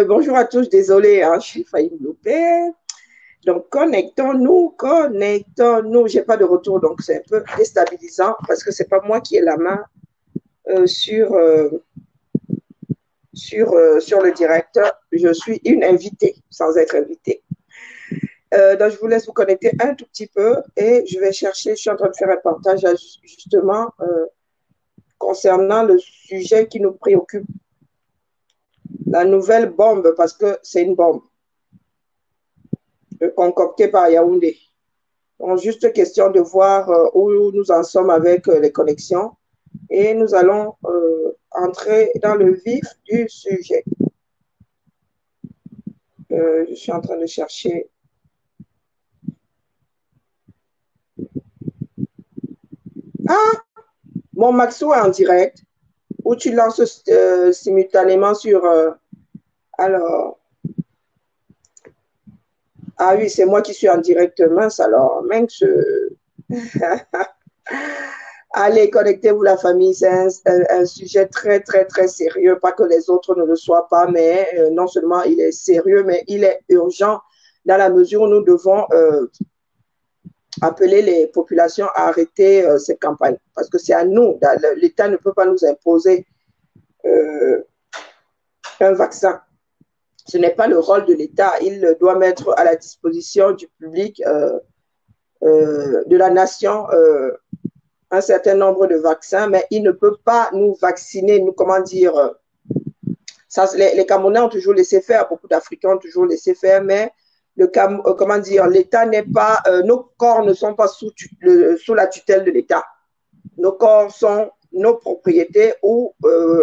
Bonjour à tous, désolé, hein, j'ai failli me louper. Donc, connectons-nous, connectons-nous. J'ai pas de retour, donc c'est un peu déstabilisant parce que c'est pas moi qui ai la main sur le direct. Je suis une invitée sans être invitée. Donc, je vous laisse vous connecter un tout petit peu et je vais chercher. Je suis en train de faire un partage justement concernant le sujet qui nous préoccupe, la nouvelle bombe, parce que c'est une bombe concoctée par Yaoundé. Donc, juste question de voir où nous en sommes avec les connexions et nous allons entrer dans le vif du sujet. Je suis en train de chercher. Ah, mon Maxo est en direct où tu lances simultanément sur. Alors, ah oui, c'est moi qui suis en direct, mince alors, mince. Allez, connectez-vous la famille, c'est un sujet très, très, très sérieux, pas que les autres ne le soient pas, mais non seulement il est sérieux, mais il est urgent dans la mesure où nous devons appeler les populations à arrêter cette campagne, parce que c'est à nous, l'État ne peut pas nous imposer un vaccin. Ce n'est pas le rôle de l'État, il doit mettre à la disposition du public, de la nation, un certain nombre de vaccins, mais il ne peut pas nous vacciner, nous, comment dire, ça, les Camerounais ont toujours laissé faire, beaucoup d'Africains ont toujours laissé faire, mais comment dire, l'État n'est pas, nos corps ne sont pas sous la tutelle de l'État. Nos corps sont nos propriétés ou,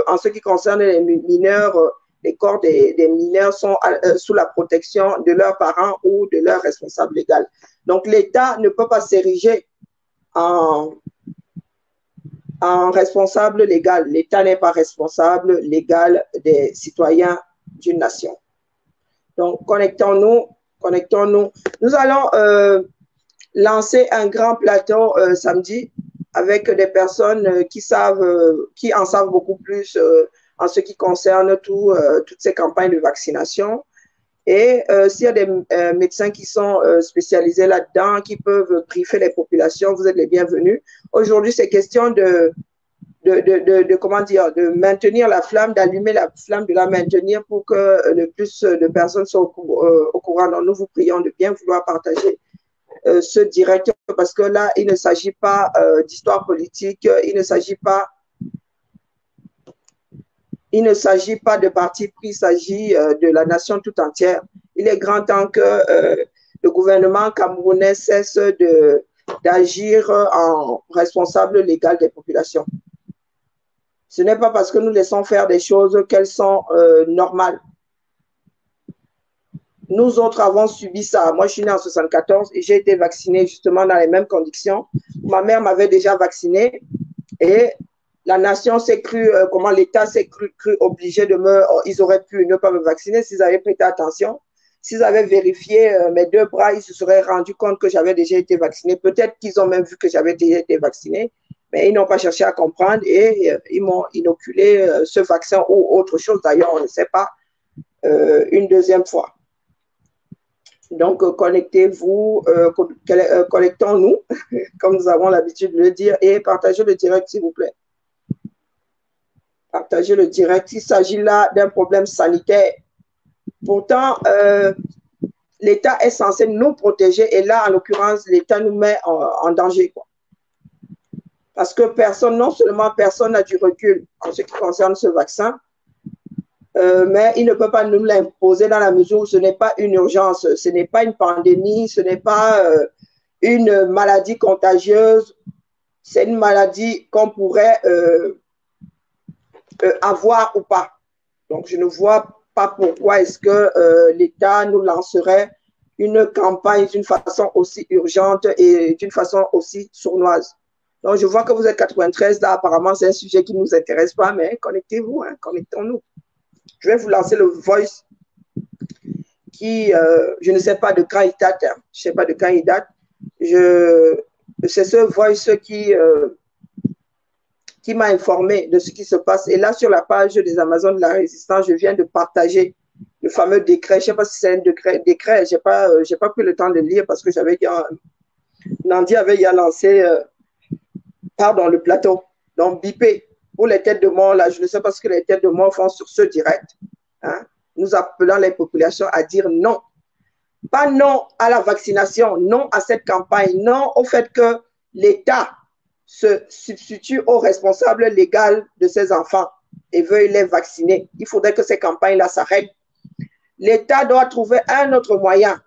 en ce qui concerne les mineurs, les corps des mineurs sont sous la protection de leurs parents ou de leurs responsables légaux. Donc, l'État ne peut pas s'ériger en responsable légal. L'État n'est pas responsable légal des citoyens d'une nation. Donc, connectons-nous, connectons-nous. Nous allons lancer un grand plateau samedi avec des personnes qui en savent beaucoup plus en ce qui concerne toutes ces campagnes de vaccination. Et s'il y a des médecins qui sont spécialisés là-dedans, qui peuvent briefer les populations, vous êtes les bienvenus. Aujourd'hui, c'est question comment dire, de maintenir la flamme, d'allumer la flamme, de la maintenir pour que le plus de personnes soient au courant. Donc, nous vous prions de bien vouloir partager ce direct parce que là, il ne s'agit pas d'histoire politique, il ne s'agit pas de parti pris, il s'agit de la nation tout entière. Il est grand temps que le gouvernement camerounais cesse d'agir en responsable légal des populations. Ce n'est pas parce que nous laissons faire des choses qu'elles sont normales. Nous autres avons subi ça. Moi, je suis née en 74 et j'ai été vaccinée justement dans les mêmes conditions. Ma mère m'avait déjà vaccinée et la nation s'est cru, comment l'État s'est cru obligé de ils auraient pu ne pas me vacciner s'ils avaient prêté attention. S'ils avaient vérifié mes deux bras, ils se seraient rendus compte que j'avais déjà été vaccinée. Peut-être qu'ils ont même vu que j'avais déjà été vaccinée, mais ils n'ont pas cherché à comprendre et ils m'ont inoculé ce vaccin ou autre chose. D'ailleurs, on ne sait pas, une deuxième fois. Donc, connectez-vous, connectons-nous, comme nous avons l'habitude de le dire, et partagez le direct, s'il vous plaît. Partagez le direct. Il s'agit là d'un problème sanitaire. Pourtant, l'État est censé nous protéger et là, en l'occurrence, l'État nous met en danger, quoi. Parce que personne, non seulement personne n'a du recul en ce qui concerne ce vaccin, mais il ne peut pas nous l'imposer dans la mesure où ce n'est pas une urgence, ce n'est pas une pandémie, ce n'est pas une maladie contagieuse, c'est une maladie qu'on pourrait avoir ou pas. Donc, je ne vois pas pourquoi est-ce que l'État nous lancerait une campagne d'une façon aussi urgente et d'une façon aussi sournoise. Donc, je vois que vous êtes 93, là, apparemment, c'est un sujet qui ne nous intéresse pas, mais connectez-vous, hein, connectons-nous. Je vais vous lancer le voice qui, je ne sais pas de quand il date, hein, je ne sais pas de quand il date. C'est ce voice qui m'a informé de ce qui se passe. Et là, sur la page des Amazones de la Résistance, je viens de partager le fameux décret, je ne sais pas si c'est un décret, je n'ai pas pris le temps de lire parce que Nandi avait y lancé pardon, le plateau, donc bipé pour les têtes de mort, là, je ne sais pas ce que les têtes de mort font sur ce direct. Hein? Nous appelons les populations à dire non. Pas non à la vaccination, non à cette campagne, non au fait que l'État se substitue au responsable légal de ses enfants et veuille les vacciner. Il faudrait que ces campagnes-là s'arrêtent. L'État doit trouver un autre moyen,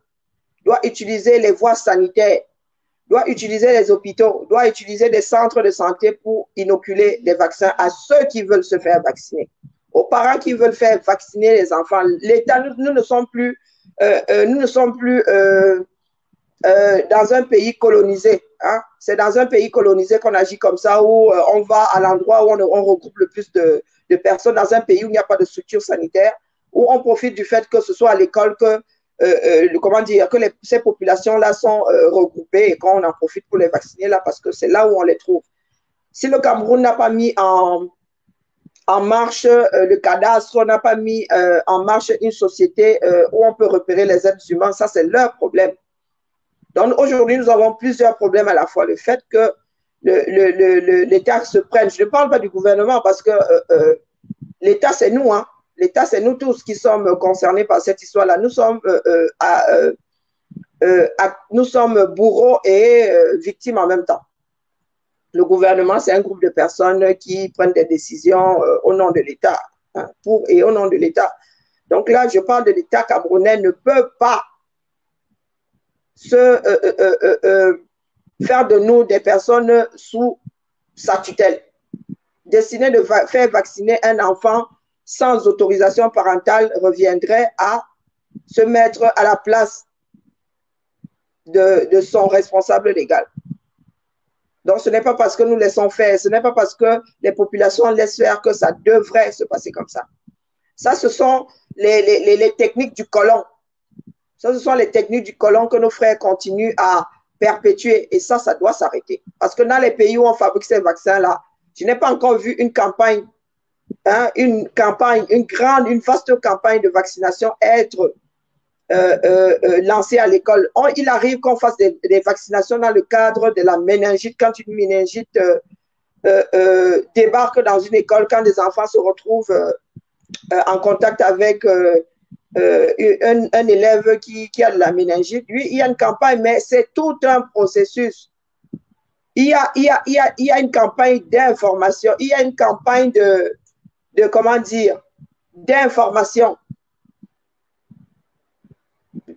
doit utiliser les voies sanitaires, doit utiliser les hôpitaux, doit utiliser des centres de santé pour inoculer des vaccins à ceux qui veulent se faire vacciner. Aux parents qui veulent faire vacciner les enfants. L'État, nous ne sommes plus, dans un pays colonisé. Hein? C'est dans un pays colonisé qu'on agit comme ça, où on va à l'endroit où on regroupe le plus de personnes, dans un pays où il n'y a pas de structure sanitaire, où on profite du fait que ce soit à l'école que comment dire, que ces populations-là sont regroupées et qu'on en profite pour les vacciner là parce que c'est là où on les trouve. Si le Cameroun n'a pas mis en marche le cadastre, n'a pas mis en marche une société où on peut repérer les êtres humains, ça c'est leur problème. Donc aujourd'hui, nous avons plusieurs problèmes à la fois. Le fait que l'État se prenne, je ne parle pas du gouvernement parce que l'État c'est nous, hein. L'État, c'est nous tous qui sommes concernés par cette histoire-là. Nous sommes bourreaux et victimes en même temps. Le gouvernement, c'est un groupe de personnes qui prennent des décisions au nom de l'État, hein, pour et au nom de l'État. Donc là, je parle de l'État camerounais ne peut pas faire de nous des personnes sous sa tutelle. Destiné de faire vacciner un enfant sans autorisation parentale reviendrait à se mettre à la place de son responsable légal. Donc, ce n'est pas parce que nous laissons faire, ce n'est pas parce que les populations laissent faire que ça devrait se passer comme ça. Ça, ce sont les techniques du colon. Ça, ce sont les techniques du colon que nos frères continuent à perpétuer. Et ça doit s'arrêter. Parce que dans les pays où on fabrique ces vaccins-là, je n'ai pas encore vu une campagne, hein, une vaste campagne de vaccination être lancée à l'école. Il arrive qu'on fasse des vaccinations dans le cadre de la méningite, quand une méningite débarque dans une école, quand des enfants se retrouvent en contact avec un élève qui a de la méningite. Lui, il y a une campagne, mais c'est tout un processus. Il y a une campagne d'information, il y a une campagne comment dire, d'information.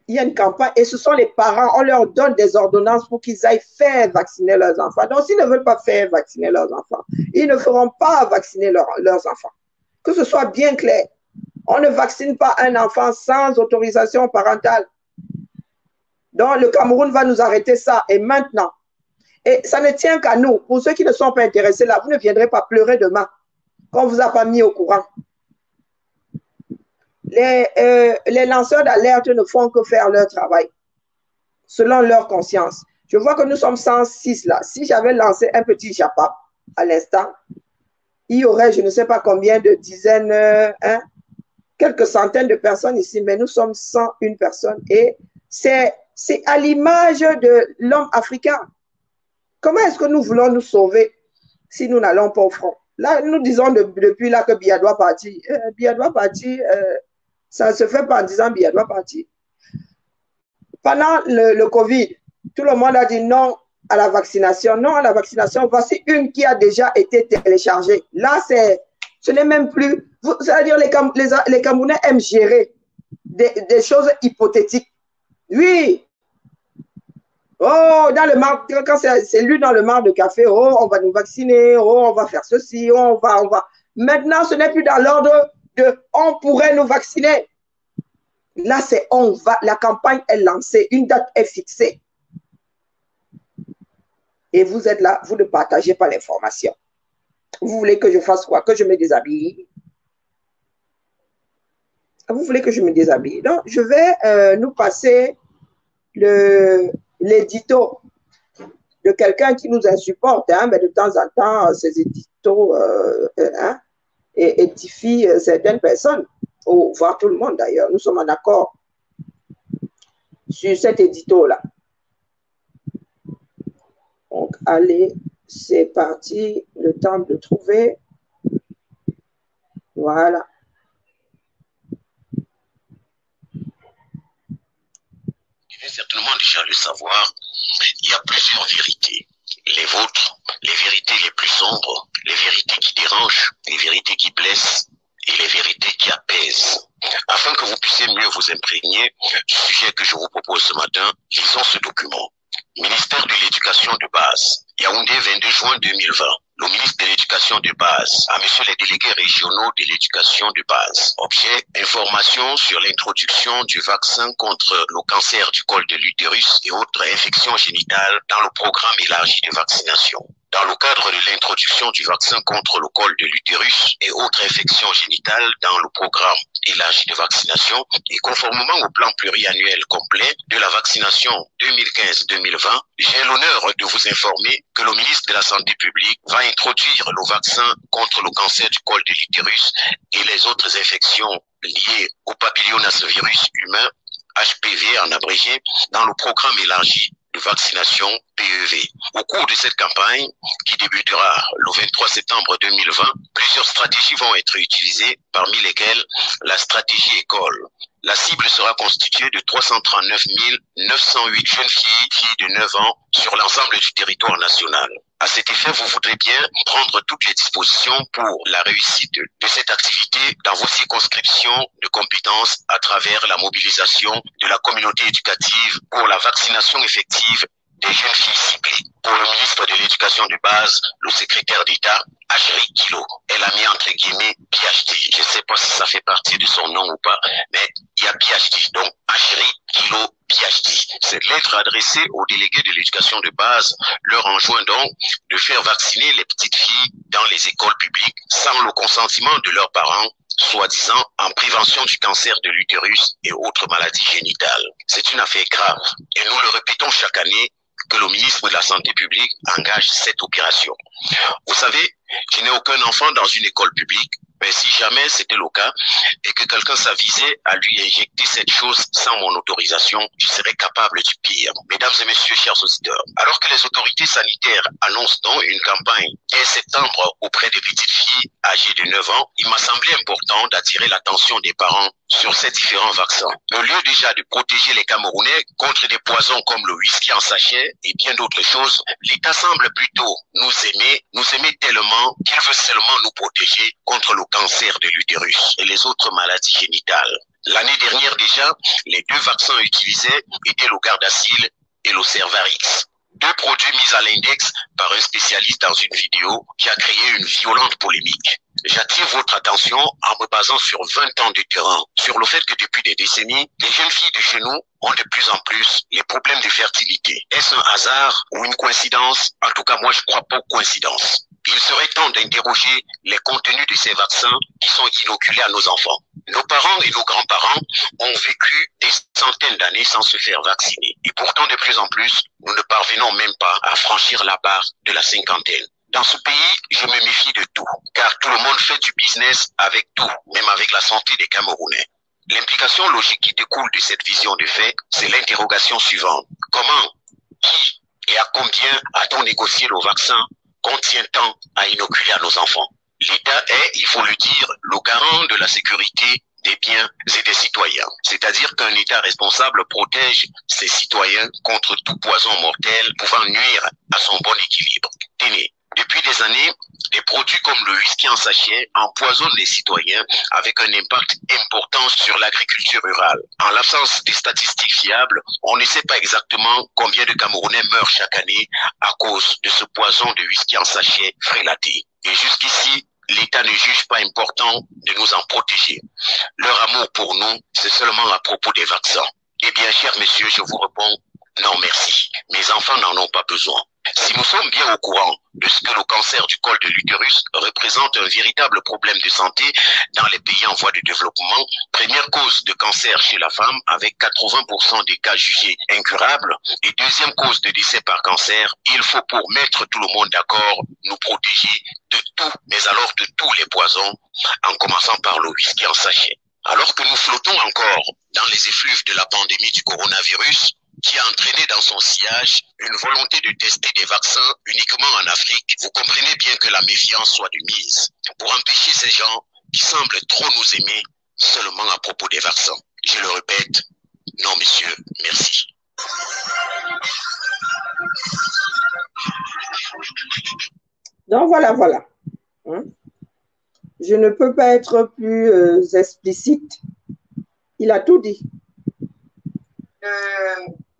Il y a une campagne et ce sont les parents, on leur donne des ordonnances pour qu'ils aillent faire vacciner leurs enfants. Donc, s'ils ne veulent pas faire vacciner leurs enfants, ils ne feront pas vacciner leurs enfants. Que ce soit bien clair. On ne vaccine pas un enfant sans autorisation parentale. Donc, le Cameroun va nous arrêter ça et maintenant. Et ça ne tient qu'à nous. Pour ceux qui ne sont pas intéressés là, vous ne viendrez pas pleurer demain qu'on ne vous a pas mis au courant. Les lanceurs d'alerte ne font que faire leur travail selon leur conscience. Je vois que nous sommes 106 là. Si j'avais lancé un petit japa à l'instant, il y aurait je ne sais pas combien de dizaines, quelques centaines de personnes ici, mais nous sommes 101 personnes et c'est à l'image de l'homme africain. Comment est-ce que nous voulons nous sauver si nous n'allons pas au front? Là, nous disons depuis là que Biya doit partir. Biya doit partir, ça ne se fait pas en disant Biya doit partir. Pendant le Covid, tout le monde a dit non à la vaccination. Non à la vaccination, voici une qui a déjà été téléchargée. Là, ce n'est même plus... C'est-à-dire les Camerounais aiment gérer des choses hypothétiques. Oui. Oh, dans le mar, quand c'est lu dans le mar de café, oh, on va nous vacciner, oh, on va faire ceci, oh, on va. Maintenant, ce n'est plus dans l'ordre de on pourrait nous vacciner. Là, c'est on va. La campagne est lancée, une date est fixée. Et vous êtes là, vous ne partagez pas l'information. Vous voulez que je fasse quoi? Que je me déshabille? Vous voulez que je me déshabille? Donc, je vais nous passer l'édito de quelqu'un qui nous insupporte, hein, mais de temps en temps, ces éditos édifient certaines personnes. voir tout le monde d'ailleurs. Nous sommes en accord sur cet édito-là. Donc, allez, c'est parti. Le temps de trouver. Voilà. Vous devez certainement déjà le savoir, il y a plusieurs vérités. Les vôtres, les vérités les plus sombres, les vérités qui dérangent, les vérités qui blessent et les vérités qui apaisent. Afin que vous puissiez mieux vous imprégner du sujet que je vous propose ce matin, lisons ce document. Ministère de l'Éducation de base, Yaoundé, 22 juin 2020. Le ministre de l'Éducation de base à messieurs les délégués régionaux de l'Éducation de base. Objet, information sur l'introduction du vaccin contre le cancer du col de l'utérus et autres infections génitales dans le programme élargi de vaccination. Dans le cadre de l'introduction du vaccin contre le col de l'utérus et autres infections génitales dans le programme élargi de vaccination et conformément au plan pluriannuel complet de la vaccination 2015-2020, j'ai l'honneur de vous informer que le ministre de la Santé publique va introduire le vaccin contre le cancer du col de l'utérus et les autres infections liées au papillomavirus humain, HPV en abrégé, dans le programme élargi de vaccination PEV. Au cours de cette campagne, qui débutera le 23 septembre 2020, plusieurs stratégies vont être utilisées, parmi lesquelles la stratégie école. La cible sera constituée de 339 908 jeunes filles de 9 ans sur l'ensemble du territoire national. À cet effet, vous voudrez bien prendre toutes les dispositions pour la réussite de cette activité dans vos circonscriptions de compétences à travers la mobilisation de la communauté éducative pour la vaccination effective des jeunes filles ciblées. Pour le ministre de l'Éducation de base, le secrétaire d'État, Acheri Kilo, elle a mis entre guillemets PhD. Je ne sais pas si ça fait partie de son nom ou pas, mais il y a PhD. Donc, Acheri Kilo PhD. Cette lettre adressée aux délégués de l'éducation de base leur enjoint donc de faire vacciner les petites filles dans les écoles publiques sans le consentement de leurs parents, soi-disant en prévention du cancer de l'utérus et autres maladies génitales. C'est une affaire grave et nous le répétons chaque année que le ministre de la Santé publique engage cette opération. Vous savez, je n'ai aucun enfant dans une école publique, mais si jamais c'était le cas et que quelqu'un s'avisait à lui injecter cette chose sans mon autorisation, je serais capable du pire. Mesdames et messieurs, chers auditeurs, alors que les autorités sanitaires annoncent donc une campagne dès septembre auprès des petites filles âgées de 9 ans, il m'a semblé important d'attirer l'attention des parents sur ces différents vaccins. Au lieu déjà de protéger les Camerounais contre des poisons comme le whisky en sachet et bien d'autres choses, l'État semble plutôt nous aimer tellement qu'il veut seulement nous protéger contre le cancer de l'utérus et les autres maladies génitales. L'année dernière déjà, les deux vaccins utilisés étaient le Gardasil et le Cervarix. Deux produits mis à l'index par un spécialiste dans une vidéo qui a créé une violente polémique. J'attire votre attention en me basant sur 20 ans de terrain, sur le fait que depuis des décennies, les jeunes filles de chez nous ont de plus en plus les problèmes de fertilité. Est-ce un hasard ou une coïncidence? En tout cas, moi, je crois pas aux coïncidences. Il serait temps d'interroger les contenus de ces vaccins qui sont inoculés à nos enfants. Nos parents et nos grands-parents ont vécu des centaines d'années sans se faire vacciner. Et pourtant, de plus en plus, nous ne parvenons même pas à franchir la barre de la cinquantaine. Dans ce pays, je me méfie de tout, car tout le monde fait du business avec tout, même avec la santé des Camerounais. L'implication logique qui découle de cette vision de fait, c'est l'interrogation suivante. Comment, qui et à combien a-t-on négocié le vaccin qu'on tient tant à inoculer à nos enfants? L'État est, il faut le dire, le garant de la sécurité des biens et des citoyens. C'est-à-dire qu'un État responsable protège ses citoyens contre tout poison mortel pouvant nuire à son bon équilibre. Tenez, depuis des années, des produits comme le whisky en sachet empoisonnent les citoyens avec un impact important sur l'agriculture rurale. En l'absence de statistiques fiables, on ne sait pas exactement combien de Camerounais meurent chaque année à cause de ce poison de whisky en sachet frélaté. Et jusqu'ici, l'État ne juge pas important de nous en protéger. Leur amour pour nous, c'est seulement à propos des vaccins. Eh bien, chers messieurs, je vous réponds, non merci. Mes enfants n'en ont pas besoin. Si nous sommes bien au courant de ce que le cancer du col de l'utérus représente un véritable problème de santé dans les pays en voie de développement, première cause de cancer chez la femme avec 80% des cas jugés incurables et deuxième cause de décès par cancer, il faut pour mettre tout le monde d'accord nous protéger de tout, mais alors de tous les poisons, en commençant par le whisky en sachet. Alors que nous flottons encore dans les effluves de la pandémie du coronavirus, qui a entraîné dans son sillage une volonté de tester des vaccins uniquement en Afrique, vous comprenez bien que la méfiance soit de mise pour empêcher ces gens qui semblent trop nous aimer seulement à propos des vaccins. Je le répète, non monsieur, merci. Donc voilà. Je ne peux pas être plus explicite. Il a tout dit.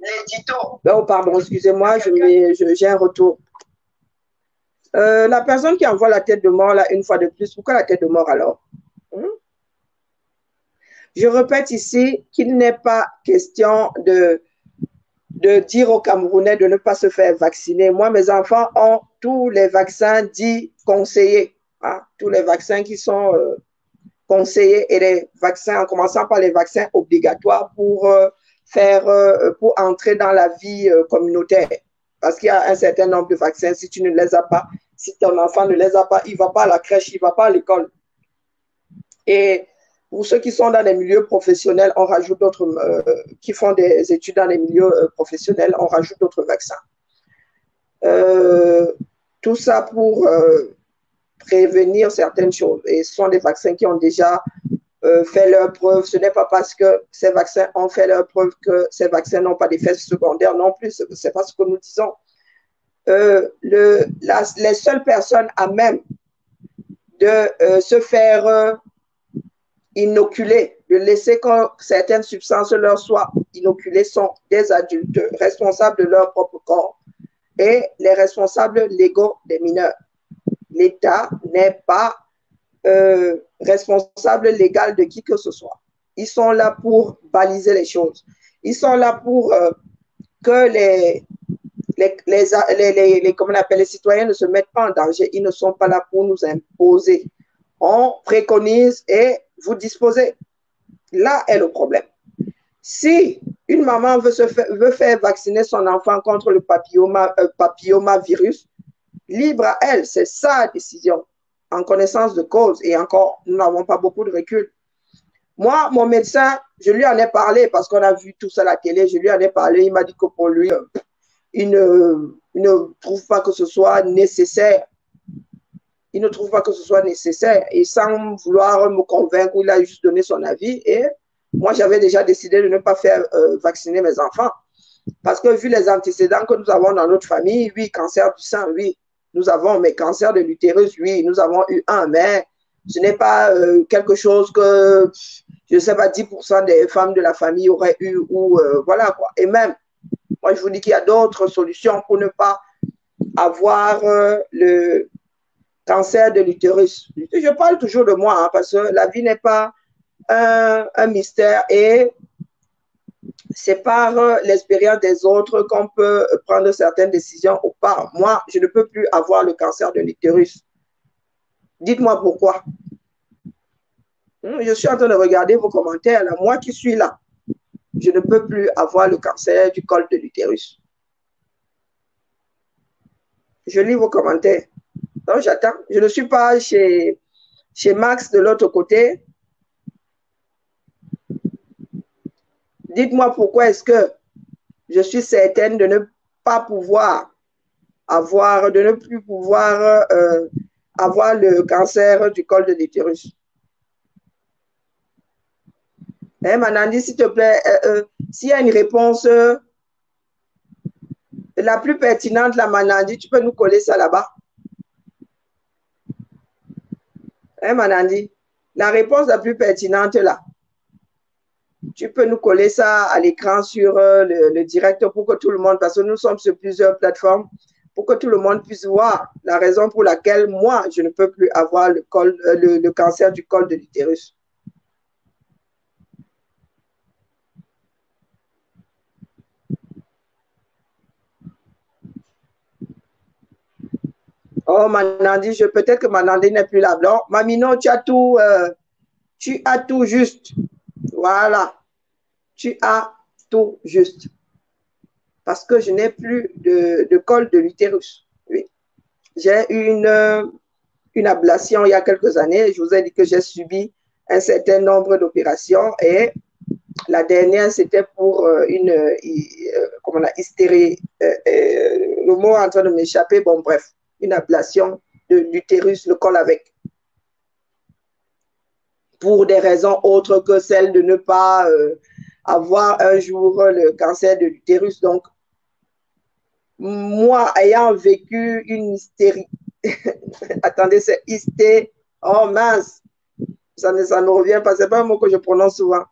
L'édito. Oh, pardon, excusez-moi, j'ai un retour. La personne qui envoie la tête de mort, là, une fois de plus, pourquoi la tête de mort alors? Je répète ici qu'il n'est pas question de dire aux Camerounais de ne pas se faire vacciner. Moi, mes enfants ont tous les vaccins dits conseillés. Hein, tous les vaccins qui sont conseillés et les vaccins, en commençant par les vaccins obligatoires pour pour entrer dans la vie communautaire. Parce qu'il y a un certain nombre de vaccins, si tu ne les as pas, si ton enfant ne les a pas, il ne va pas à la crèche, il ne va pas à l'école. Et pour ceux qui sont dans les milieux professionnels, on rajoute d'autres, qui font des études dans les milieux professionnels, on rajoute d'autres vaccins. Tout ça pour prévenir certaines choses. Et ce sont des vaccins qui ont déjà fait leur preuve. Ce n'est pas parce que ces vaccins ont fait leur preuve que ces vaccins n'ont pas d'effets secondaires non plus. Ce n'est pas ce que nous disons. Les seules personnes à même de se faire inoculer, de laisser que certaines substances leur soient inoculées sont des adultes responsables de leur propre corps et les responsables légaux des mineurs. L'État n'est pas responsable légal de qui que ce soit. Ils sont là pour baliser les choses. Ils sont là pour que comment on appelle, les citoyens ne se mettent pas en danger. Ils ne sont pas là pour nous imposer. On préconise et vous disposez. Là est le problème. Si une maman veut faire vacciner son enfant contre le papillomavirus, libre à elle, c'est sa décision, en connaissance de cause. Et encore, nous n'avons pas beaucoup de recul. Moi, mon médecin, je lui en ai parlé parce qu'on a vu tout ça à la télé, je lui en ai parlé, il m'a dit que pour lui, il ne trouve pas que ce soit nécessaire. Il ne trouve pas que ce soit nécessaire. Et sans vouloir me convaincre, il a juste donné son avis. Et moi, j'avais déjà décidé de ne pas faire vacciner mes enfants. Parce que vu les antécédents que nous avons dans notre famille, oui, cancer du sein, oui, nous avons, mais cancer de l'utérus, oui, nous avons eu un, mais ce n'est pas quelque chose que, je ne sais pas, 10% des femmes de la famille auraient eu, ou voilà quoi. Et même, moi, je vous dis qu'il y a d'autres solutions pour ne pas avoir le cancer de l'utérus. Je parle toujours de moi, hein, parce que la vie n'est pas un mystère et c'est par l'expérience des autres qu'on peut prendre certaines décisions ou pas. Moi, je ne peux plus avoir le cancer de l'utérus. Dites-moi pourquoi. Je suis en train de regarder vos commentaires, là. Moi qui suis là, je ne peux plus avoir le cancer du col de l'utérus. Je lis vos commentaires. Donc, j'attends. Je ne suis pas chez Max de l'autre côté. Dites-moi pourquoi est-ce que je suis certaine de ne pas pouvoir avoir, de ne plus pouvoir avoir le cancer du col de l'utérus. Manandi, s'il te plaît, s'il y a une réponse la plus pertinente, la Manandi, tu peux nous coller ça là-bas. Manandi, la réponse la plus pertinente là. Tu peux nous coller ça à l'écran sur le direct pour que tout le monde, parce que nous sommes sur plusieurs plateformes, pour que tout le monde puisse voir la raison pour laquelle moi, je ne peux plus avoir le cancer du col de l'utérus. Oh, Manandi, peut-être que Manandi n'est plus là. Non, Mamino, tu as tout juste. Voilà. Tu as tout juste. Parce que je n'ai plus de col de l'utérus. Oui. J'ai eu une ablation il y a quelques années. Je vous ai dit que j'ai subi un certain nombre d'opérations et la dernière, c'était pour comment on a, hystérie, le mot est en train de m'échapper, bon bref, une ablation de l'utérus, le col avec, pour des raisons autres que celles de ne pas avoir un jour le cancer de l'utérus. Donc, moi, ayant vécu une hystérie, attendez, c'est hystérie, oh mince, ça ne revient pas, c'est pas un mot que je prononce souvent.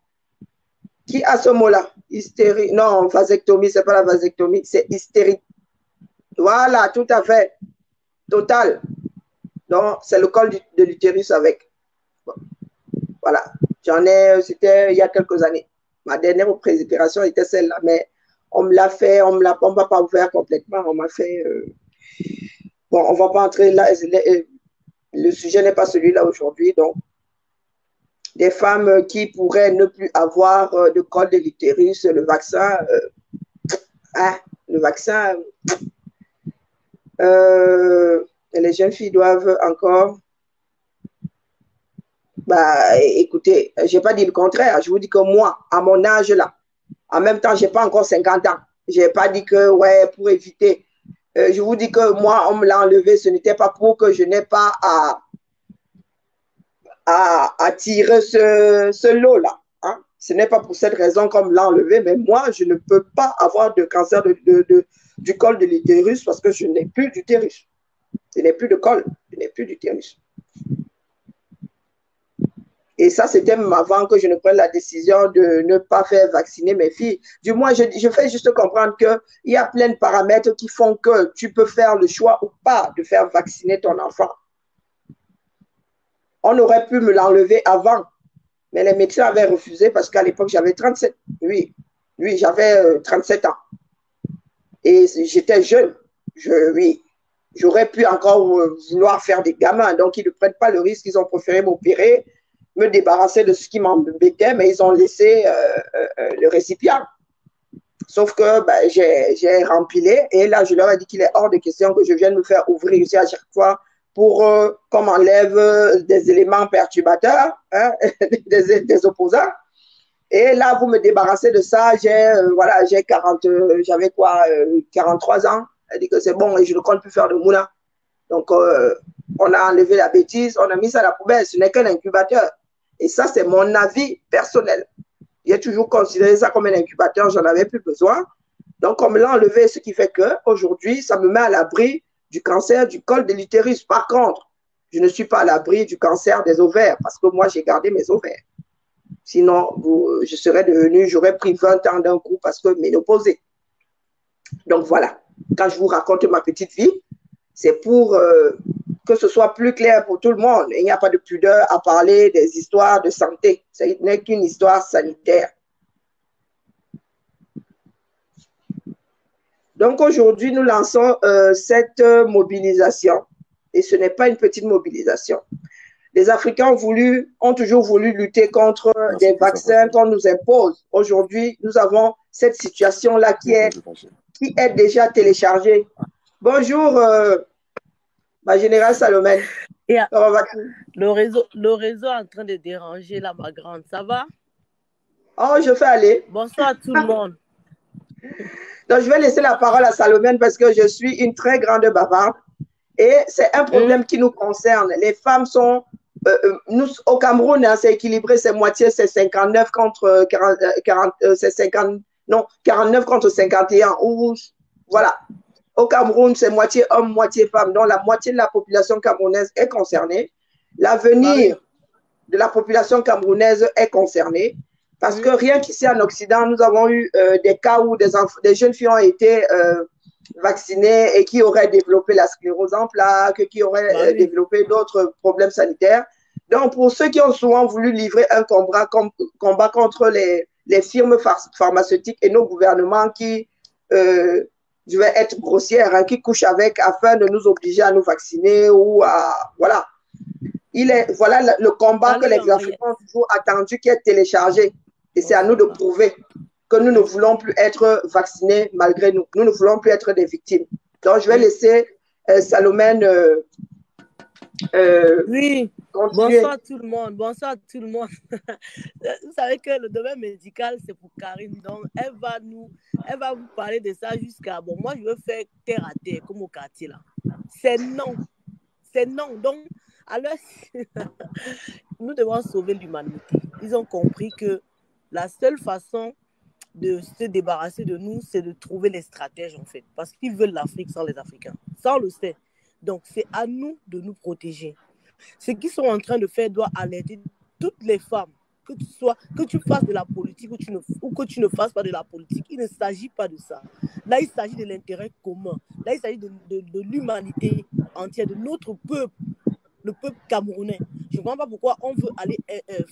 Qui a ce mot-là? Hystérie. Non, vasectomie, c'est pas la vasectomie, c'est hystérie. Voilà, tout à fait. Total. Donc, c'est le col de l'utérus avec. Bon. Voilà. J'en ai, c'était il y a quelques années. Ma dernière opération était celle-là, mais on me l'a fait, on m'a pas ouvert complètement, on m'a fait... Bon, on va pas entrer là, le sujet n'est pas celui-là aujourd'hui, donc des femmes qui pourraient ne plus avoir de col de l'utérus, le vaccin, les jeunes filles doivent encore, bah, écoutez, je n'ai pas dit le contraire, je vous dis que moi, à mon âge là, en même temps, je n'ai pas encore 50 ans, je n'ai pas dit que, ouais, pour éviter, je vous dis que moi, on me l'a enlevé, ce n'était pas pour que je n'ai pas à tirer ce lot-là. Hein. Ce n'est pas pour cette raison qu'on me l'a enlevé, mais moi, je ne peux pas avoir de cancer du col de l'utérus parce que je n'ai plus d'utérus. Je n'ai plus de col, je n'ai plus d'utérus. Et ça, c'était même avant que je ne prenne la décision de ne pas faire vacciner mes filles. Du moins, je fais juste comprendre qu'il y a plein de paramètres qui font que tu peux faire le choix ou pas de faire vacciner ton enfant. On aurait pu me l'enlever avant, mais les médecins avaient refusé parce qu'à l'époque, j'avais 37. Oui, j'avais 37 ans. Et j'étais jeune. Oui, j'aurais pu encore vouloir faire des gamins. Donc, ils ne prennent pas le risque. Ils ont préféré m'opérer, me débarrasser de ce qui m'embêtait, mais ils ont laissé le récipient. Sauf que ben, j'ai rempilé et là, je leur ai dit qu'il est hors de question que je vienne me faire ouvrir ici à chaque fois pour qu'on m'enlève des éléments perturbateurs, hein, des opposants. Et là, vous me débarrassez de ça, voilà, j'avais quoi, 43 ans. Elle dit que c'est bon et je ne compte plus faire de moulin. Donc, on a enlevé la bêtise, on a mis ça à la poubelle, ce n'est qu'un incubateur. Et ça, c'est mon avis personnel. J'ai toujours considéré ça comme un incubateur, j'en avais plus besoin. Donc, on me l'a enlevé, ce qui fait qu'aujourd'hui, ça me met à l'abri du cancer du col de l'utérus. Par contre, je ne suis pas à l'abri du cancer des ovaires parce que moi, j'ai gardé mes ovaires. Sinon, je serais devenu, j'aurais pris 20 ans d'un coup parce que ménopausée. Donc, voilà. Quand je vous raconte ma petite vie, c'est pour que ce soit plus clair pour tout le monde. Il n'y a pas de pudeur à parler des histoires de santé. Ce n'est qu'une histoire sanitaire. Donc aujourd'hui, nous lançons cette mobilisation et ce n'est pas une petite mobilisation. Les Africains ont toujours voulu lutter contre des vaccins qu'on nous impose. Aujourd'hui, nous avons cette situation-là qui est déjà téléchargée. Bonjour, ma générale Salomène. Comment vas-tu? Le réseau est en train de déranger là, ma grande. Ça va? Oh, je fais aller. Bonsoir à tout le monde. Donc, je vais laisser la parole à Salomène parce que je suis une très grande bavarde et c'est un problème qui nous concerne. Les femmes sont, nous, au Cameroun, hein, c'est équilibré, c'est moitié, c'est 59 contre 49 contre 51. Ou, voilà. Au Cameroun, c'est moitié homme, moitié femme. Donc, la moitié de la population camerounaise est concernée. L'avenir de la population camerounaise est concerné. Parce que rien qu'ici en Occident, nous avons eu des cas où des jeunes filles ont été vaccinées et qui auraient développé la sclérose en plaques, qui auraient développé d'autres problèmes sanitaires. Donc, pour ceux qui ont souvent voulu livrer un combat contre les firmes pharmaceutiques et nos gouvernements qui, je vais être grossière, hein, qui couchent avec afin de nous obliger à nous vacciner ou à… Voilà. Voilà le combat que les Africains ont toujours attendu qui est téléchargé. Et c'est à nous de prouver que nous ne voulons plus être vaccinés malgré nous. Nous ne voulons plus être des victimes. Donc, je vais laisser Salomène Oui, continuer. bonsoir tout le monde, bonsoir tout le monde. Vous savez que le domaine médical, c'est pour Karine, donc elle va vous parler de ça jusqu'à, bon, moi je veux faire terre à terre, comme au quartier là. C'est non, donc, alors, nous devons sauver l'humanité. Ils ont compris que la seule façon de se débarrasser de nous, c'est de trouver les stratèges en fait, parce qu'ils veulent l'Afrique sans les Africains, ça on le sait. Donc c'est à nous de nous protéger. Ce qu'ils sont en train de faire doit alerter toutes les femmes, que tu fasses de la politique ou que tu ne fasses pas de la politique. Il ne s'agit pas de ça. Là, il s'agit de l'intérêt commun. Là, il s'agit de l'humanité entière, de notre peuple, le peuple camerounais. Je ne comprends pas pourquoi on veut aller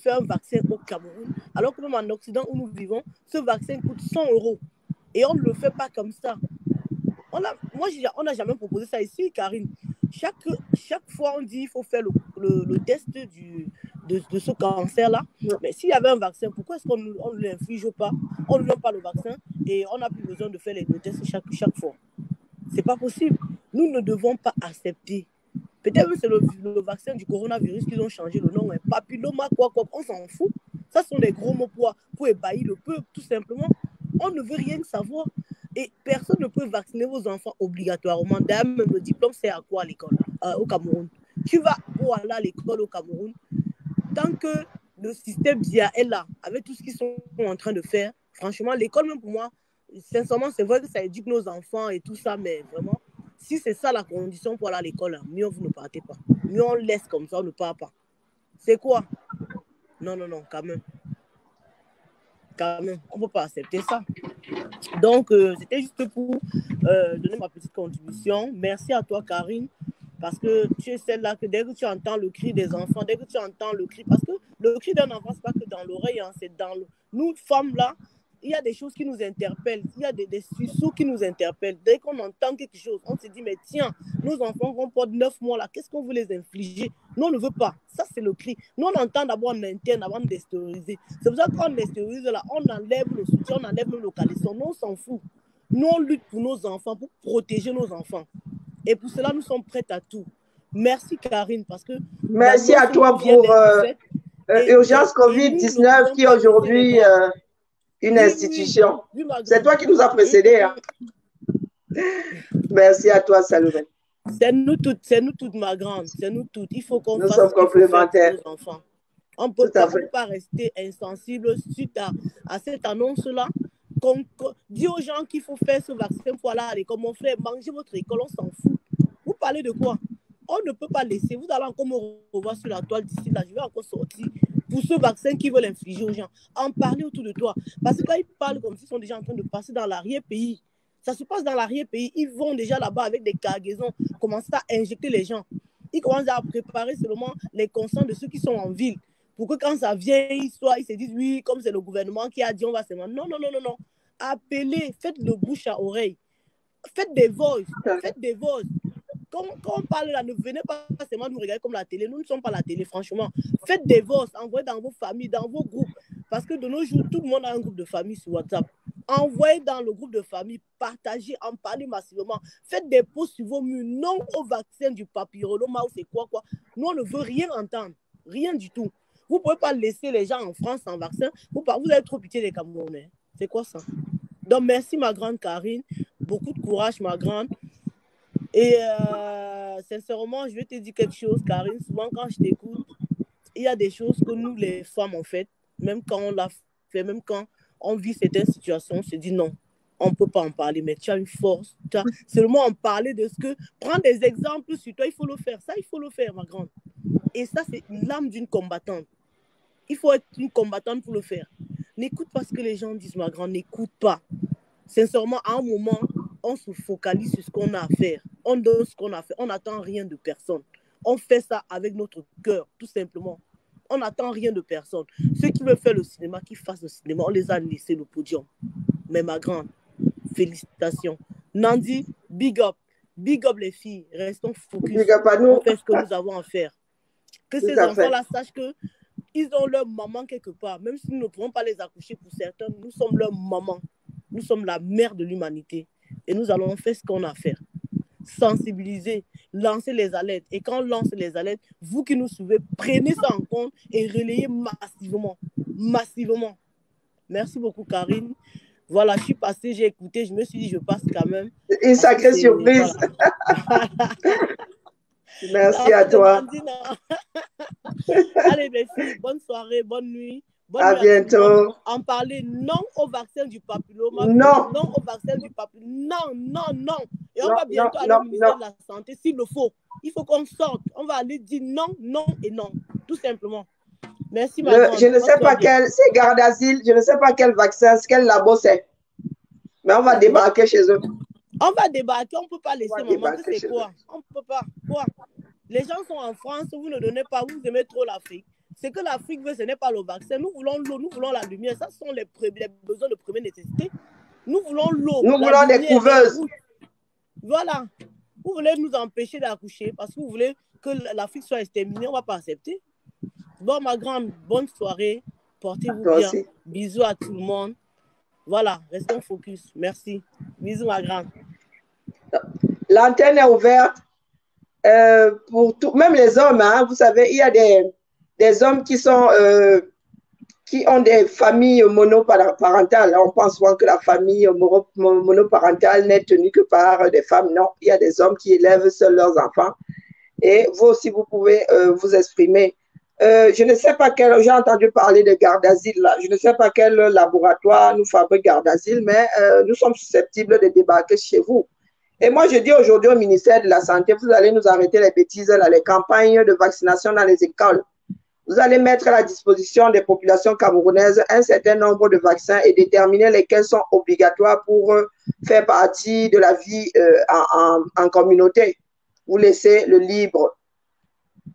faire un vaccin au Cameroun, alors que même en Occident où nous vivons, ce vaccin coûte 100 €. Et on ne le fait pas comme ça. On n'a jamais proposé ça ici, Karine. Chaque fois, on dit qu'il faut faire le test de ce cancer-là. Mais s'il y avait un vaccin, pourquoi est-ce qu'on ne l'inflige pas? On ne donne pas le vaccin et on n'a plus besoin de faire le test chaque fois. Ce n'est pas possible. Nous ne devons pas accepter. Peut-être que c'est le vaccin du coronavirus qu'ils ont changé le nom. Papilloma, quoi, on s'en fout. Ça sont des gros mots pour ébahir le peuple, tout simplement. On ne veut rien savoir. Et personne ne peut vacciner vos enfants obligatoirement. D'ailleurs, même le diplôme, c'est à quoi à l'école au Cameroun? Tu vas pour aller à l'école au Cameroun, tant que le système d'IA est là, avec tout ce qu'ils sont en train de faire, franchement, l'école, même pour moi, sincèrement, c'est vrai que ça éduque nos enfants et tout ça, mais vraiment, si c'est ça la condition pour aller à l'école, mieux vous ne partez pas. Mieux on laisse comme ça, on ne part pas. C'est quoi? Non, quand même. On ne peut pas accepter ça. Donc, c'était juste pour donner ma petite contribution. Merci à toi, Karine, parce que tu es celle-là que dès que tu entends le cri des enfants, dès que tu entends le cri, parce que le cri d'un enfant, ce n'est pas que dans l'oreille, hein, c'est dans nous, femmes-là, il y a des choses qui nous interpellent, il y a des sursauts qui nous interpellent. Dès qu'on entend quelque chose, on se dit, mais tiens, nos enfants vont porter 9 mois là, qu'est-ce qu'on veut les infliger? Nous, on ne veut pas. Ça, c'est le cri. Nous, on entend d'abord en interne avant de l'extérioriser. C'est pour ça qu'on extériorise là, on enlève le soutien, on enlève le localisation. Nous, on s'en fout. Nous, on lutte pour nos enfants, pour protéger nos enfants. Et pour cela, nous sommes prêts à tout. Merci, Karine, parce que... Merci à toi pour Urgence COVID-19 qui est aujourd'hui une institution. Oui, c'est toi qui nous as précédés. Hein. Merci à toi, Salomé. C'est nous toutes, ma grande. C'est nous toutes. Il faut qu'on fasse. Nous sommes complémentaires. Nos enfants. On ne peut pas rester insensible suite à cette annonce-là. Dis aux gens qu'il faut faire ce vaccin pour aller à l'école. Mon frère, mangez votre école, on s'en fout. Vous parlez de quoi? On ne peut pas laisser. Vous allez encore me revoir sur la toile d'ici là. Je vais encore sortir pour ce vaccin qu'ils veulent infliger aux gens. En parler autour de toi. Parce que quand ils parlent comme s'ils sont déjà en train de passer dans l'arrière-pays, ça se passe dans l'arrière-pays. Ils vont déjà là-bas avec des cargaisons, commencent à injecter les gens. Ils commencent à préparer seulement les consciences de ceux qui sont en ville. Pour que quand ça vient, ils se disent oui, comme c'est le gouvernement qui a dit on va se mettre. Non. Appelez, faites le bouche à oreille. Faites des voices. Quand on parle là, ne venez pas seulement nous regarder comme la télé. Nous ne sommes pas la télé, franchement. Faites des voices, envoyez dans vos familles, dans vos groupes. Parce que de nos jours, tout le monde a un groupe de famille sur WhatsApp. Envoyez dans le groupe de famille, partagez, en parlez massivement. Faites des posts sur vos murs, non au vaccin du papilloma ou c'est quoi. Nous, on ne veut rien entendre. Rien du tout. Vous ne pouvez pas laisser les gens en France sans vaccin. Vous avez trop pitié des Camerounais. C'est quoi ça? Donc, merci, ma grande Karine. Beaucoup de courage, ma grande. Et sincèrement, je vais te dire quelque chose, Karine. Souvent, quand je t'écoute, il y a des choses que nous, les femmes, en fait, même quand on l'a fait, même quand on vit certaines situations, on se dit non, on ne peut pas en parler, mais tu as une force. Tu as seulement en parler de ce que... Prends des exemples sur toi, il faut le faire. Ça, il faut le faire, ma grande. Et ça, c'est l'âme d'une combattante. Il faut être une combattante pour le faire. N'écoute pas ce que les gens disent, ma grande. N'écoute pas. Sincèrement, à un moment, on se focalise sur ce qu'on a à faire. On donne ce qu'on a à faire. On n'attend rien de personne. On fait ça avec notre cœur, tout simplement. On n'attend rien de personne. Ceux qui veulent faire le cinéma, qui fassent le cinéma, on les a laissés le podium. Mais ma grande, félicitations. Nandi, big up. Big up les filles. Restons focus. Big up à nous. On fait ce que nous avons à faire. Que ces enfants-là sachent qu'ils ont leur maman quelque part. Même si nous ne pourrons pas les accoucher pour certains, nous sommes leur maman. Nous sommes la mère de l'humanité. Et nous allons faire ce qu'on a à faire. sensibiliser, lancer les alertes. Et quand on lance les alertes, vous qui nous suivez, prenez ça en compte et relayez massivement. Massivement. Merci beaucoup, Karine. Voilà, je suis passée, j'ai écouté, je me suis dit, je passe quand même. Une sacrée surprise. Voilà. Merci à toi. Allez, mes filles, bonne soirée, bonne nuit. Bonne à nuit bientôt. En parler non au vaccin du papilloma. Non. Non au vaccin du papilloma. Non, non, non. Et on Non, va bientôt aller au ministère de la Santé s'il le faut. Il faut qu'on sorte. On va aller dire non, non et non. Tout simplement. Merci, madame. Je ne sais pas quel, c'est garde d'asile, je ne sais pas quel vaccin, quel labo c'est. Mais on va débarquer chez eux. On va débarquer, on ne peut pas laisser maman. C'est quoi? On ne peut pas. Quoi? Les gens sont en France, vous ne donnez pas, vous aimez trop l'Afrique. Ce que l'Afrique veut, ce n'est pas le vaccin. Nous voulons l'eau, nous voulons la lumière. Ça, ce sont les besoins de première nécessité. Nous voulons l'eau. Nous voulons des couveuses. Voilà. Vous voulez nous empêcher d'accoucher parce que vous voulez que l'Afrique soit exterminée. On ne va pas accepter. Bon, ma grande, bonne soirée. Portez-vous bien. Aussi. Bisous à tout le monde. Voilà, restons focus. Merci. Bisous, ma grande. L'antenne est ouverte pour tout, même les hommes. Hein, vous savez, il y a des hommes qui ont des familles monoparentales. On pense souvent que la famille monoparentale n'est tenue que par des femmes. Non, il y a des hommes qui élèvent seuls leurs enfants. Et vous aussi, vous pouvez vous exprimer. Je ne sais pas quel, j'ai entendu parler de garde d'asile là. Je ne sais pas quel laboratoire nous fabrique garde d'asile, mais nous sommes susceptibles de débarquer chez vous. Et moi, je dis aujourd'hui au ministère de la Santé, vous allez nous arrêter les bêtises, là, les campagnes de vaccination dans les écoles. Vous allez mettre à la disposition des populations camerounaises un certain nombre de vaccins et déterminer lesquels sont obligatoires pour faire partie de la vie en communauté. Vous laissez le libre.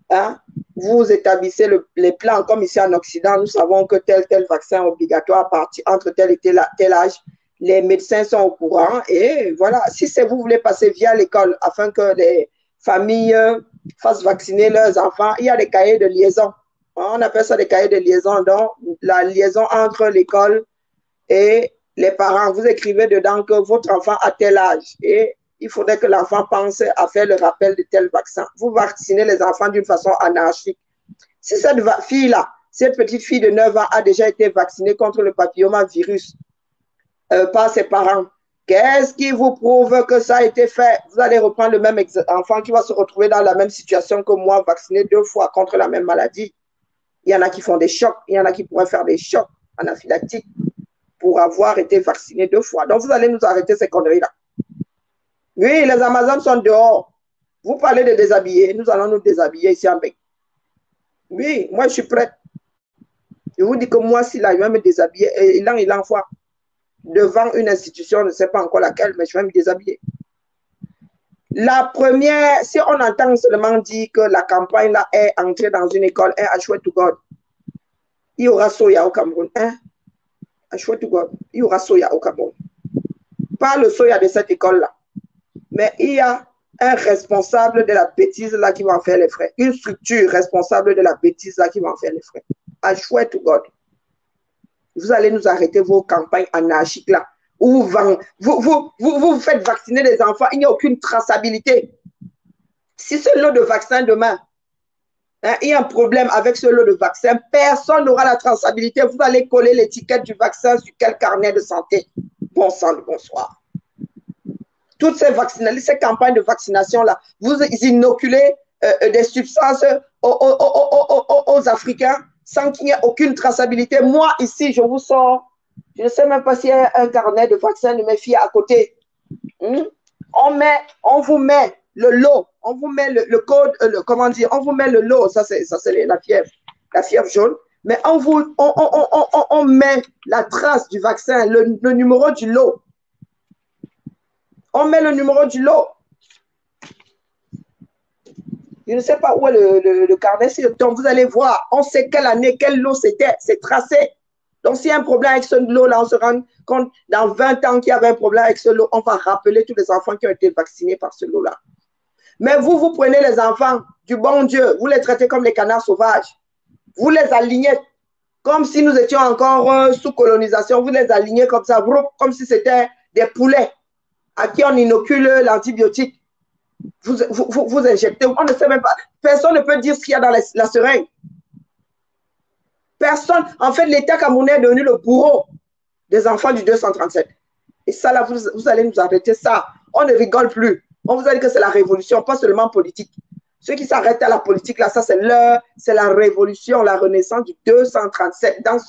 Hein? Vous établissez les plans comme ici en Occident. Nous savons que tel vaccin est obligatoire entre tel et tel âge. Les médecins sont au courant et voilà. Si vous voulez passer via l'école afin que les familles fassent vacciner leurs enfants, il y a des cahiers de liaison. On appelle ça des cahiers de liaison. Donc, la liaison entre l'école et les parents. Vous écrivez dedans que votre enfant a tel âge et il faudrait que l'enfant pense à faire le rappel de tel vaccin. Vous vaccinez les enfants d'une façon anarchique. Si cette fille-là, cette petite fille de 9 ans a déjà été vaccinée contre le papillomavirus par ses parents, qu'est-ce qui vous prouve que ça a été fait? Vous allez reprendre le même enfant qui va se retrouver dans la même situation que moi, vacciné 2 fois contre la même maladie. Il y en a qui font des chocs, il y en a qui pourraient faire des chocs anaphylactiques pour avoir été vacciné 2 fois. Donc, vous allez nous arrêter ces conneries-là. Oui, les Amazones sont dehors. Vous parlez de déshabiller. Nous allons nous déshabiller ici en Bec. Oui, moi, je suis prête. Je vous dis que moi, s'il a eu à me déshabiller, il en fois devant une institution, je ne sais pas encore laquelle, mais je vais me déshabiller. La première, si on entend seulement dire que la campagne là est entrée dans une école, est à Chouette to God, il y aura soya au Cameroun. Hein? À Chouette to God, il y aura soya au Cameroun. Pas le soya de cette école-là. Mais il y a un responsable de la bêtise là qui va en faire les frais. Une structure responsable de la bêtise là qui va en faire les frais. I swear to God. Vous allez nous arrêter vos campagnes anarchiques là. Où vous faites vacciner les enfants. Il n'y a aucune traçabilité. Si ce lot de vaccins demain, hein, il y a un problème avec ce lot de vaccins, personne n'aura la traçabilité. Vous allez coller l'étiquette du vaccin sur quel carnet de santé. Bon sang, bonsoir. Toutes ces campagnes de vaccination-là, vous inoculez des substances aux Africains sans qu'il n'y ait aucune traçabilité. Moi, ici, je vous sors, je ne sais même pas s'il y a un carnet de vaccins de mes filles à côté. On vous met le lot, on vous met le code, comment dire, on vous met le lot, ça c'est la fièvre jaune, mais on met la trace du vaccin, le numéro du lot. On met le numéro du lot. Je ne sais pas où est le carnet. Donc, vous allez voir. On sait quelle année, quel lot c'était. C'est tracé. Donc, s'il y a un problème avec ce lot-là, on se rend compte dans 20 ans qu'il y avait un problème avec ce lot. On va rappeler tous les enfants qui ont été vaccinés par ce lot-là. Mais vous prenez les enfants du bon Dieu. Vous les traitez comme les canards sauvages. Vous les alignez comme si nous étions encore sous colonisation. Vous les alignez comme ça, comme si c'était des poulets à qui on inocule l'antibiotique. Vous injectez, on ne sait même pas. Personne ne peut dire ce qu'il y a dans la seringue. Personne. En fait, l'État camerounais est devenu le bourreau des enfants du 237. Et ça, là, vous allez nous arrêter ça. On ne rigole plus. On vous a dit que c'est la révolution, pas seulement politique. Ceux qui s'arrêtent à la politique, là, ça, c'est la révolution, la renaissance du 237, dans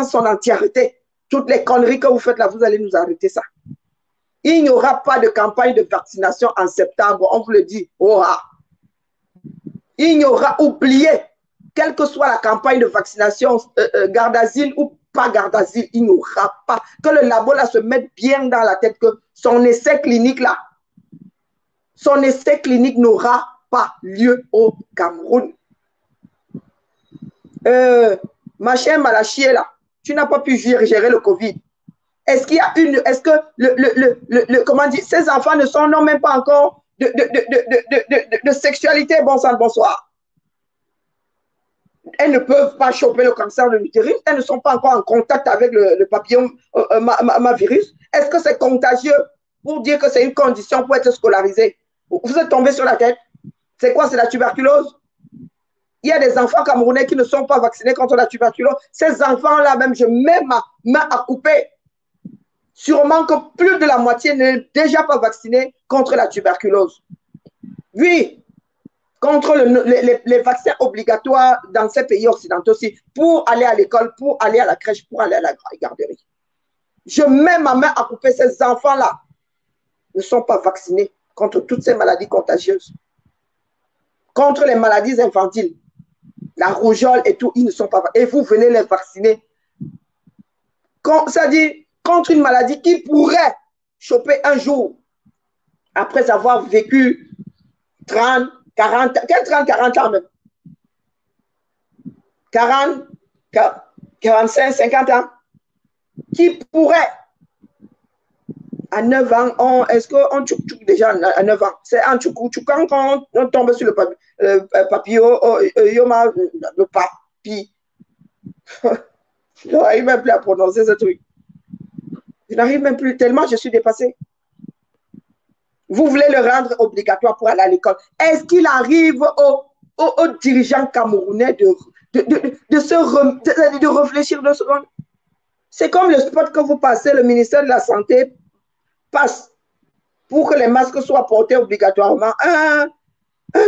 son entièreté. Toutes les conneries que vous faites là, vous allez nous arrêter ça. Il n'y aura pas de campagne de vaccination en septembre, on vous le dit. Il n'y aura, oublié, quelle que soit la campagne de vaccination, garde d'asile ou pas garde d'asile, il n'y aura pas. Que le labo là se mette bien dans la tête que son essai clinique là, son essai clinique n'aura pas lieu au Cameroun. Ma chère Malachier là, tu n'as pas pu gérer le Covid. Est-ce qu'il y a est-ce que comment dire, ces enfants n'ont même pas encore de sexualité, bon sang, bonsoir. Elles ne peuvent pas choper le cancer de l'utérus, elles ne sont pas encore en contact avec le papillon virus. Est-ce que c'est contagieux pour dire que c'est une condition pour être scolarisé? Vous êtes tombé sur la tête? C'est quoi? C'est la tuberculose? Il y a des enfants camerounais qui ne sont pas vaccinés contre la tuberculose. Ces enfants-là, même, je mets ma main à couper. Sûrement que plus de la moitié n'est déjà pas vacciné contre la tuberculose. Oui, contre les vaccins obligatoires dans ces pays occidentaux aussi, pour aller à l'école, pour aller à la crèche, pour aller à la garderie. Je mets ma main à couper. Ces enfants-là ne sont pas vaccinés contre toutes ces maladies contagieuses. Contre les maladies infantiles, la rougeole et tout, ils ne sont pas vaccinés. Et vous venez les vacciner. C'est-à-dire contre une maladie qui pourrait choper un jour après avoir vécu 30, 40, 40 ans même. 40, 45, 50 ans. Qui pourrait, à 9 ans, est-ce qu'on tchouk déjà à 9 ans? C'est en tchoukant quand on tombe sur le papillon, le papi. Je n'arrive même plus à prononcer ce truc. Je n'arrive même plus, tellement je suis dépassée. Vous voulez le rendre obligatoire pour aller à l'école. Est-ce qu'il arrive aux dirigeants camerounais de réfléchir 2 secondes? C'est comme le spot que vous passez, le ministère de la Santé passe pour que les masques soient portés obligatoirement. Un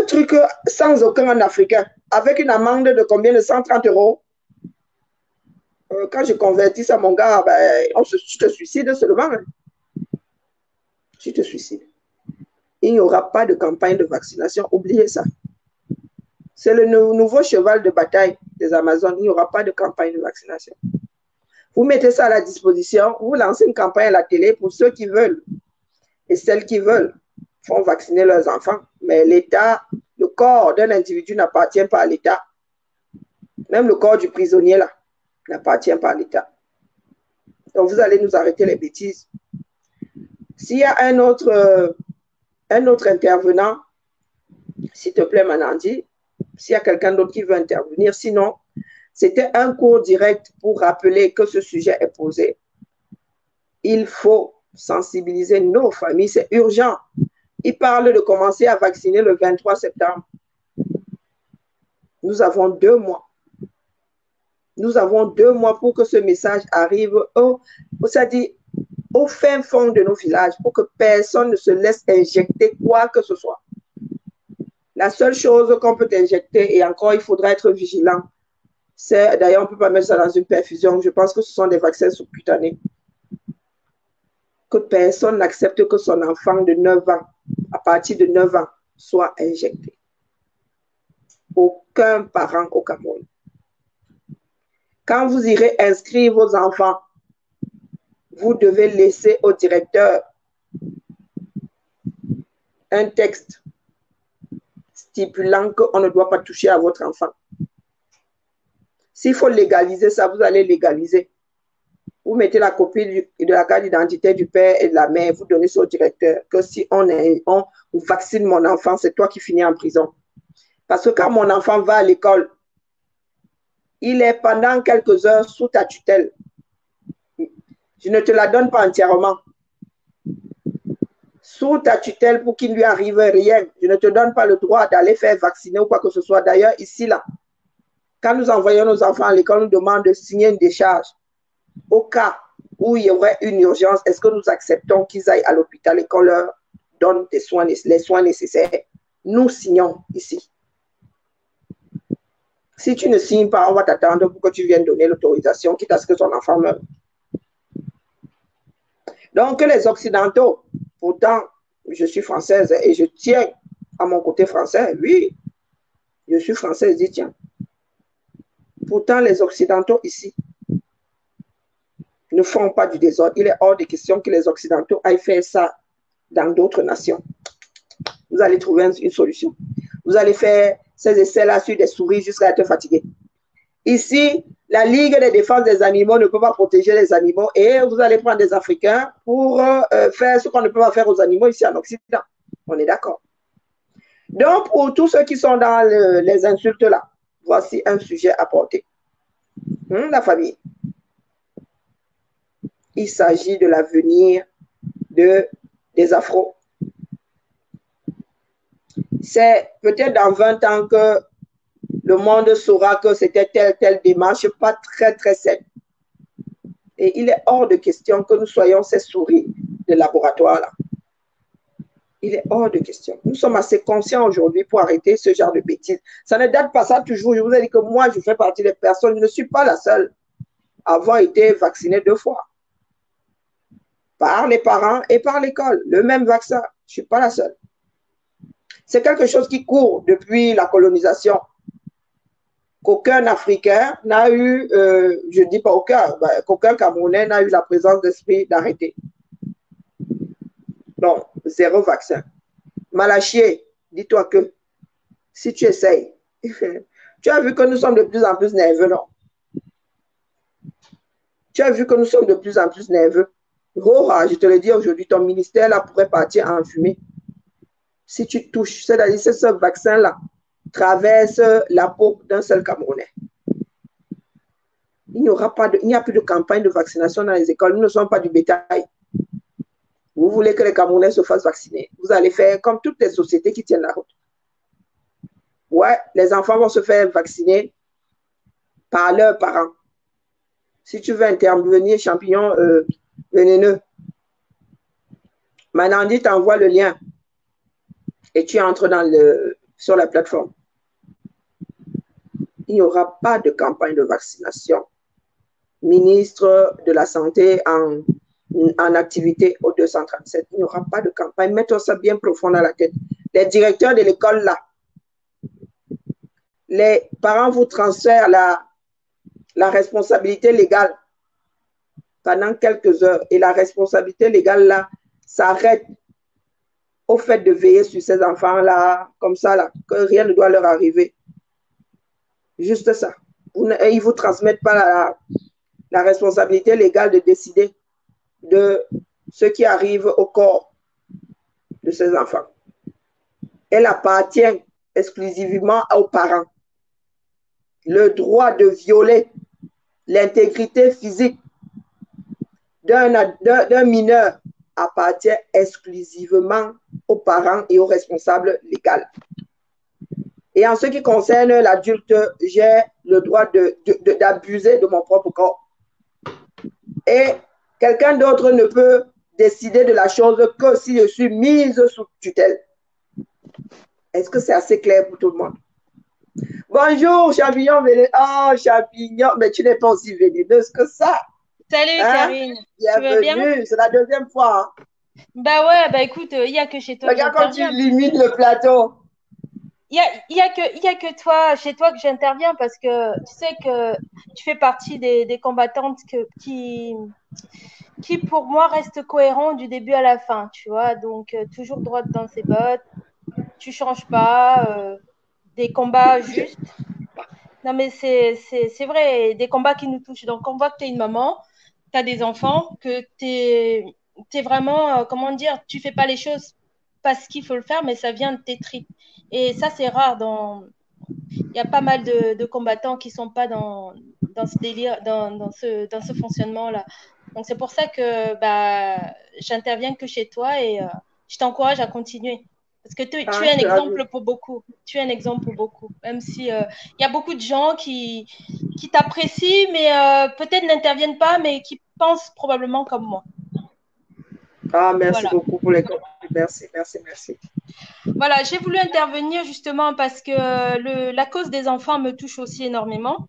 truc sans aucun en africain, avec une amende de combien? De 130 €. Quand je convertis ça, mon gars, ben, tu te suicides seulement. Hein. Tu te suicides. Il n'y aura pas de campagne de vaccination. Oubliez ça. C'est le nouveau cheval de bataille des Amazones. Il n'y aura pas de campagne de vaccination. Vous mettez ça à la disposition. Vous lancez une campagne à la télé pour ceux qui veulent. Et celles qui veulent font vacciner leurs enfants. Mais l'État, le corps d'un individu n'appartient pas à l'État. Même le corps du prisonnier, là, n'appartient pas à l'État. Donc, vous allez nous arrêter les bêtises. S'il y a un autre intervenant, s'il te plaît, Manandi, s'il y a quelqu'un d'autre qui veut intervenir, sinon, c'était un cours direct pour rappeler que ce sujet est posé. Il faut sensibiliser nos familles, c'est urgent. Il parle de commencer à vacciner le 23 septembre. Nous avons 2 mois. Nous avons 2 mois pour que ce message arrive au fin fond de nos villages, pour que personne ne se laisse injecter quoi que ce soit. La seule chose qu'on peut injecter, et encore il faudra être vigilant, c'est, d'ailleurs on ne peut pas mettre ça dans une perfusion, je pense que ce sont des vaccins sous-cutanés. Que personne n'accepte que son enfant de 9 ans, à partir de 9 ans, soit injecté. Aucun parent au Cameroun. Quand vous irez inscrire vos enfants, vous devez laisser au directeur un texte stipulant qu'on ne doit pas toucher à votre enfant. S'il faut légaliser ça, vous allez légaliser. Vous mettez la copie de la carte d'identité du père et de la mère, vous donnez ça au directeur, que si on vaccine mon enfant, c'est toi qui finis en prison. Parce que quand mon enfant va à l'école, il est pendant quelques heures sous ta tutelle. Je ne te la donne pas entièrement. sous ta tutelle pour qu'il ne lui arrive rien. Je ne te donne pas le droit d'aller faire vacciner ou quoi que ce soit. D'ailleurs, ici, là, quand nous envoyons nos enfants à l'école, nous demandons de signer une décharge. Au cas où il y aurait une urgence, est-ce que nous acceptons qu'ils aillent à l'hôpital et qu'on leur donne les soins nécessaires? Nous signons ici. Si tu ne signes pas, on va t'attendre pour que tu viennes donner l'autorisation, quitte à ce que ton enfant meure. Donc, les Occidentaux, pourtant, je suis française et je tiens à mon côté français. Oui, je suis française, dis tiens. Pourtant, les Occidentaux ici ne font pas du désordre. Il est hors de question que les Occidentaux aillent faire ça dans d'autres nations. Vous allez trouver une solution. Vous allez faire ces essais-là sur des souris jusqu'à être fatigué. Ici, la Ligue de défense des animaux ne peut pas protéger les animaux et vous allez prendre des Africains pour faire ce qu'on ne peut pas faire aux animaux ici en Occident. On est d'accord. Donc, pour tous ceux qui sont dans les insultes là, voici un sujet à porter. La famille. Il s'agit de l'avenir des Afros. C'est peut-être dans 20 ans que le monde saura que c'était telle démarche pas très saine. Et il est hors de question que nous soyons ces souris de laboratoire-là. Il est hors de question. Nous sommes assez conscients aujourd'hui pour arrêter ce genre de bêtises. Ça ne date pas ça toujours. Je vous ai dit que moi, je fais partie des personnes, je ne suis pas la seule à avoir été vaccinée 2 fois. Par les parents et par l'école. Le même vaccin. Je ne suis pas la seule. C'est quelque chose qui court depuis la colonisation. Qu'aucun Africain n'a eu, je ne dis pas aucun, qu'aucun Camerounais n'a eu la présence d'esprit d'arrêter. Donc, 0 vaccin. Malachier, dis-toi que si tu essayes, tu as vu que nous sommes de plus en plus nerveux, non? Tu as vu que nous sommes de plus en plus nerveux. Rora, je te le dis aujourd'hui, ton ministère là pourrait partir en fumée. Si tu touches, c'est-à-dire que ce vaccin-là traverse la peau d'un seul Camerounais. Il n'y a plus de campagne de vaccination dans les écoles. Nous ne sommes pas du bétail. Vous voulez que les Camerounais se fassent vacciner. Vous allez faire comme toutes les sociétés qui tiennent la route. Ouais, les enfants vont se faire vacciner par leurs parents. Si tu veux intervenir, champignon vénéneux, Manandi t'envoie le lien et tu entres sur la plateforme. Il n'y aura pas de campagne de vaccination. Ministre de la Santé en activité au 237. Il n'y aura pas de campagne. Mettons ça bien profond dans la tête. Les directeurs de l'école, là, les parents vous transfèrent la responsabilité légale pendant quelques heures. Et la responsabilité légale, là, s'arrête au fait de veiller sur ces enfants-là, comme ça, là, que rien ne doit leur arriver. Juste ça. Ils ne vous transmettent pas la responsabilité légale de décider de ce qui arrive au corps de ces enfants. Elle appartient exclusivement aux parents. Le droit de violer l'intégrité physique d'un mineur appartient exclusivement aux parents et aux responsables légaux. Et en ce qui concerne l'adulte, j'ai le droit d'abuser de mon propre corps. Et quelqu'un d'autre ne peut décider de la chose que si je suis mise sous tutelle. Est-ce que c'est assez clair pour tout le monde? Bonjour, champignon vénéneux. Oh, champignon, mais tu n'es pas aussi vénéneuse que ça. Salut, Karine. Bienvenue, tu vas bien? C'est la 2e fois. Hein? Bah ouais, bah écoute, il n'y a que chez toi. Regarde quand tu limites le plateau. Il y a que toi, chez toi, que j'interviens parce que tu sais que tu fais partie des combattantes qui, pour moi, restent cohérents du début à la fin, tu vois. Donc, toujours droite dans ses bottes. Tu ne changes pas. Des combats justes. Non, mais c'est vrai, des combats qui nous touchent. Donc, on voit que tu es une maman, tu as des enfants, que tu es vraiment, comment dire, tu ne fais pas les choses parce qu'il faut le faire, mais ça vient de tes tripes. Et ça, c'est rare. Il y a pas mal de combattants qui ne sont pas dans ce délire, dans ce fonctionnement-là. Donc, c'est pour ça que j'interviens que chez toi et je t'encourage à continuer. Parce que tu es un exemple pour beaucoup. Tu es un exemple pour beaucoup. Même si il y a beaucoup de gens qui t'apprécient, mais peut-être n'interviennent pas, mais qui pensent probablement comme moi. Ah, merci beaucoup pour les compliments. Merci. Voilà, j'ai voulu intervenir justement parce que la cause des enfants me touche aussi énormément.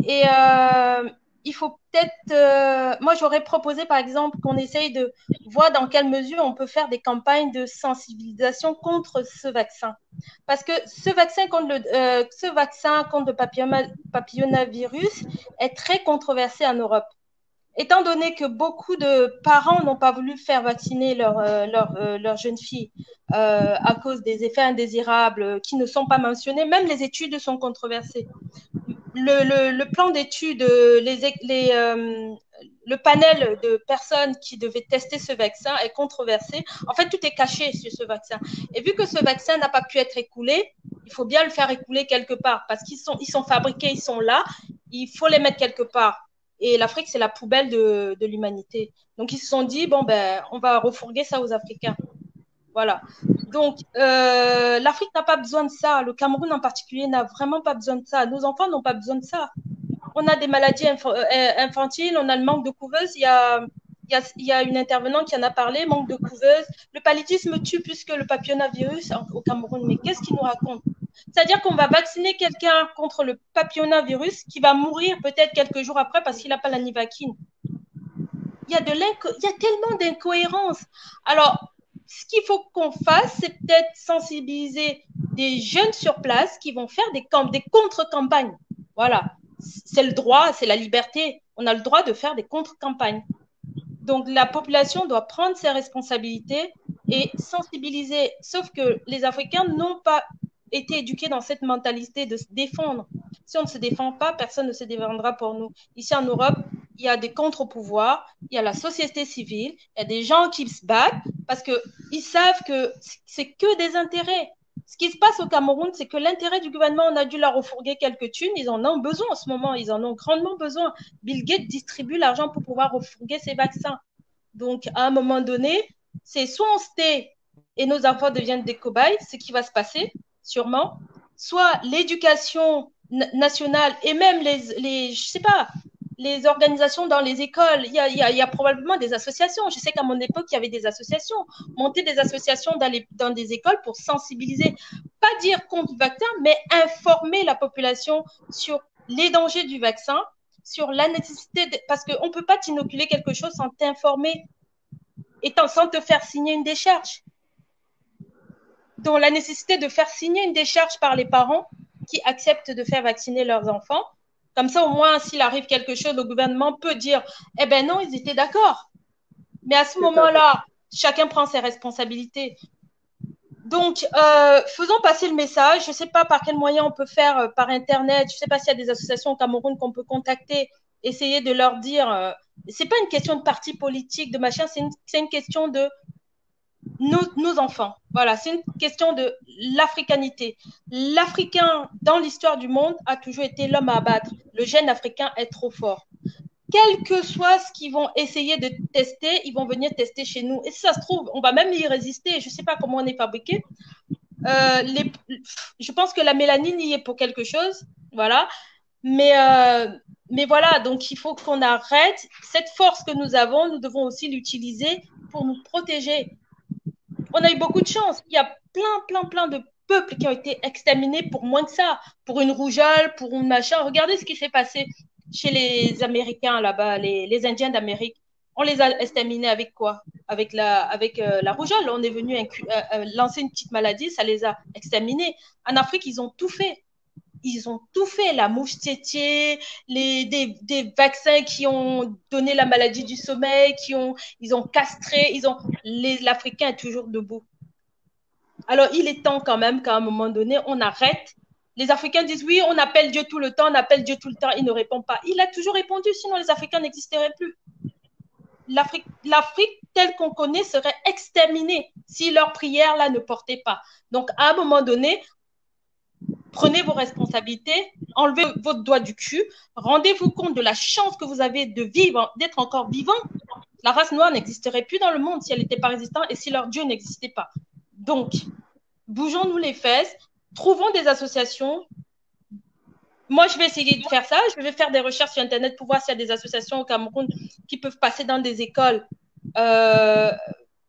Et il faut peut-être, moi j'aurais proposé par exemple qu'on essaye de voir dans quelle mesure on peut faire des campagnes de sensibilisation contre ce vaccin. Parce que ce vaccin contre le papillomavirus est très controversé en Europe. Étant donné que beaucoup de parents n'ont pas voulu faire vacciner leur jeune fille à cause des effets indésirables qui ne sont pas mentionnés, même les études sont controversées. Le plan d'études, le panel de personnes qui devaient tester ce vaccin est controversé. En fait, tout est caché sur ce vaccin. Et vu que ce vaccin n'a pas pu être écoulé, il faut bien le faire écouler quelque part parce qu'ils sont fabriqués, ils sont là, il faut les mettre quelque part. Et l'Afrique, c'est la poubelle de l'humanité. Donc, ils se sont dit, bon, ben, on va refourguer ça aux Africains. Voilà. Donc, l'Afrique n'a pas besoin de ça. Le Cameroun en particulier n'a vraiment pas besoin de ça. Nos enfants n'ont pas besoin de ça. On a des maladies infantiles, on a le manque de couveuses. Il y a une intervenante qui en a parlé, manque de couveuses. Le paludisme tue plus que le papillomavirus au Cameroun. Mais qu'est-ce qu'il nous raconte? C'est-à-dire qu'on va vacciner quelqu'un contre le papillomavirus qui va mourir peut-être quelques jours après parce qu'il n'a pas la nivaquine. Il y a tellement d'incohérences. Alors, ce qu'il faut qu'on fasse, c'est peut-être sensibiliser des jeunes sur place qui vont faire des contre-campagnes. Voilà. C'est le droit, c'est la liberté. On a le droit de faire des contre-campagnes. Donc, la population doit prendre ses responsabilités et sensibiliser. Sauf que les Africains n'ont pas été éduqués dans cette mentalité de se défendre. Si on ne se défend pas, personne ne se défendra pour nous. Ici en Europe, il y a des contre-pouvoirs, il y a la société civile, il y a des gens qui se battent parce qu'ils savent que c'est que des intérêts. Ce qui se passe au Cameroun, c'est que l'intérêt du gouvernement, on a dû leur refourguer quelques thunes. Ils en ont besoin en ce moment. Ils en ont grandement besoin. Bill Gates distribue l'argent pour pouvoir refourguer ces vaccins. Donc, à un moment donné, c'est soit on se tait et nos enfants deviennent des cobayes, ce qui va se passer, sûrement, soit l'éducation nationale et même je sais pas, les organisations dans les écoles, il y a probablement des associations. Je sais qu'à mon époque, il y avait des associations. Monter des associations dans des écoles pour sensibiliser, pas dire contre le vaccin, mais informer la population sur les dangers du vaccin, sur la nécessité, parce qu'on ne peut pas t'inoculer quelque chose sans t'informer et sans te faire signer une décharge. Donc, la nécessité de faire signer une décharge par les parents qui acceptent de faire vacciner leurs enfants. Comme ça, au moins, s'il arrive quelque chose, le gouvernement peut dire « Eh bien non, ils étaient d'accord. » Mais à ce moment-là, chacun prend ses responsabilités. Donc, faisons passer le message. Je ne sais pas par quel moyen on peut faire par Internet. Je ne sais pas s'il y a des associations au Cameroun qu'on peut contacter, essayer de leur dire ce n'est pas une question de parti politique, de machin, c'est une question de nos enfants. Voilà, c'est une question de l'africanité. L'Africain, dans l'histoire du monde, a toujours été l'homme à abattre. Le gène africain est trop fort. Quel que soit ce qu'ils vont essayer de tester, ils vont venir tester chez nous. Et si ça se trouve, on va même y résister. Je ne sais pas comment on est fabriqué. Je pense que la mélanine y est pour quelque chose. Voilà. Mais voilà, donc il faut qu'on arrête. Cette force que nous avons, nous devons aussi l'utiliser pour nous protéger. On a eu beaucoup de chance. Il y a plein de peuples qui ont été exterminés pour moins que ça, pour une rougeole, pour une machin. Regardez ce qui s'est passé chez les Américains là-bas, les Indiens d'Amérique. On les a exterminés avec quoi? Avec la rougeole. On est venu lancer une petite maladie, ça les a exterminés. En Afrique, ils ont tout fait. Ils ont tout fait, la mouche tétier, des vaccins qui ont donné la maladie du sommeil, ils ont castré, l'Africain est toujours debout. Alors, il est temps quand même qu'à un moment donné, on arrête. Les Africains disent oui, on appelle Dieu tout le temps, il ne répond pas. Il a toujours répondu, sinon les Africains n'existeraient plus. L'Afrique telle qu'on connaît serait exterminée si leur prière là ne portait pas. Donc, à un moment donné, prenez vos responsabilités, enlevez votre doigt du cul, rendez-vous compte de la chance que vous avez de vivre, d'être encore vivant. La race noire n'existerait plus dans le monde si elle n'était pas résistante et si leur Dieu n'existait pas. Donc, bougeons-nous les fesses, trouvons des associations. Moi, je vais essayer de faire ça. Je vais faire des recherches sur Internet pour voir s'il y a des associations au Cameroun qui peuvent passer dans des écoles,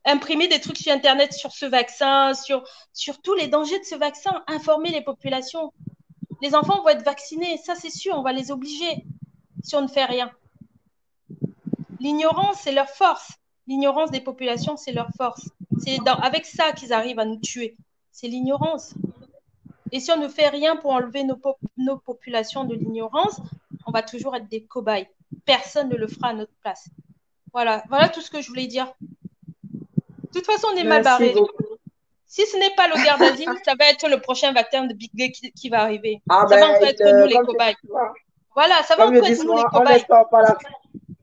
imprimer des trucs sur Internet sur ce vaccin, sur tous les dangers de ce vaccin, informer les populations. Les enfants vont être vaccinés, ça c'est sûr, on va les obliger si on ne fait rien. L'ignorance, c'est leur force. L'ignorance des populations, c'est leur force. C'est avec ça qu'ils arrivent à nous tuer. C'est l'ignorance. Et si on ne fait rien pour enlever nos populations de l'ignorance, on va toujours être des cobayes. Personne ne le fera à notre place. Voilà tout ce que je voulais dire. De toute façon, on est mal barré. Si ce n'est pas le garde d'asile, ça va être le prochain vaccin de Big Gay qui va arriver. Ça va encore être nous les cobayes. Voilà, ça va encore être nous les cobayes.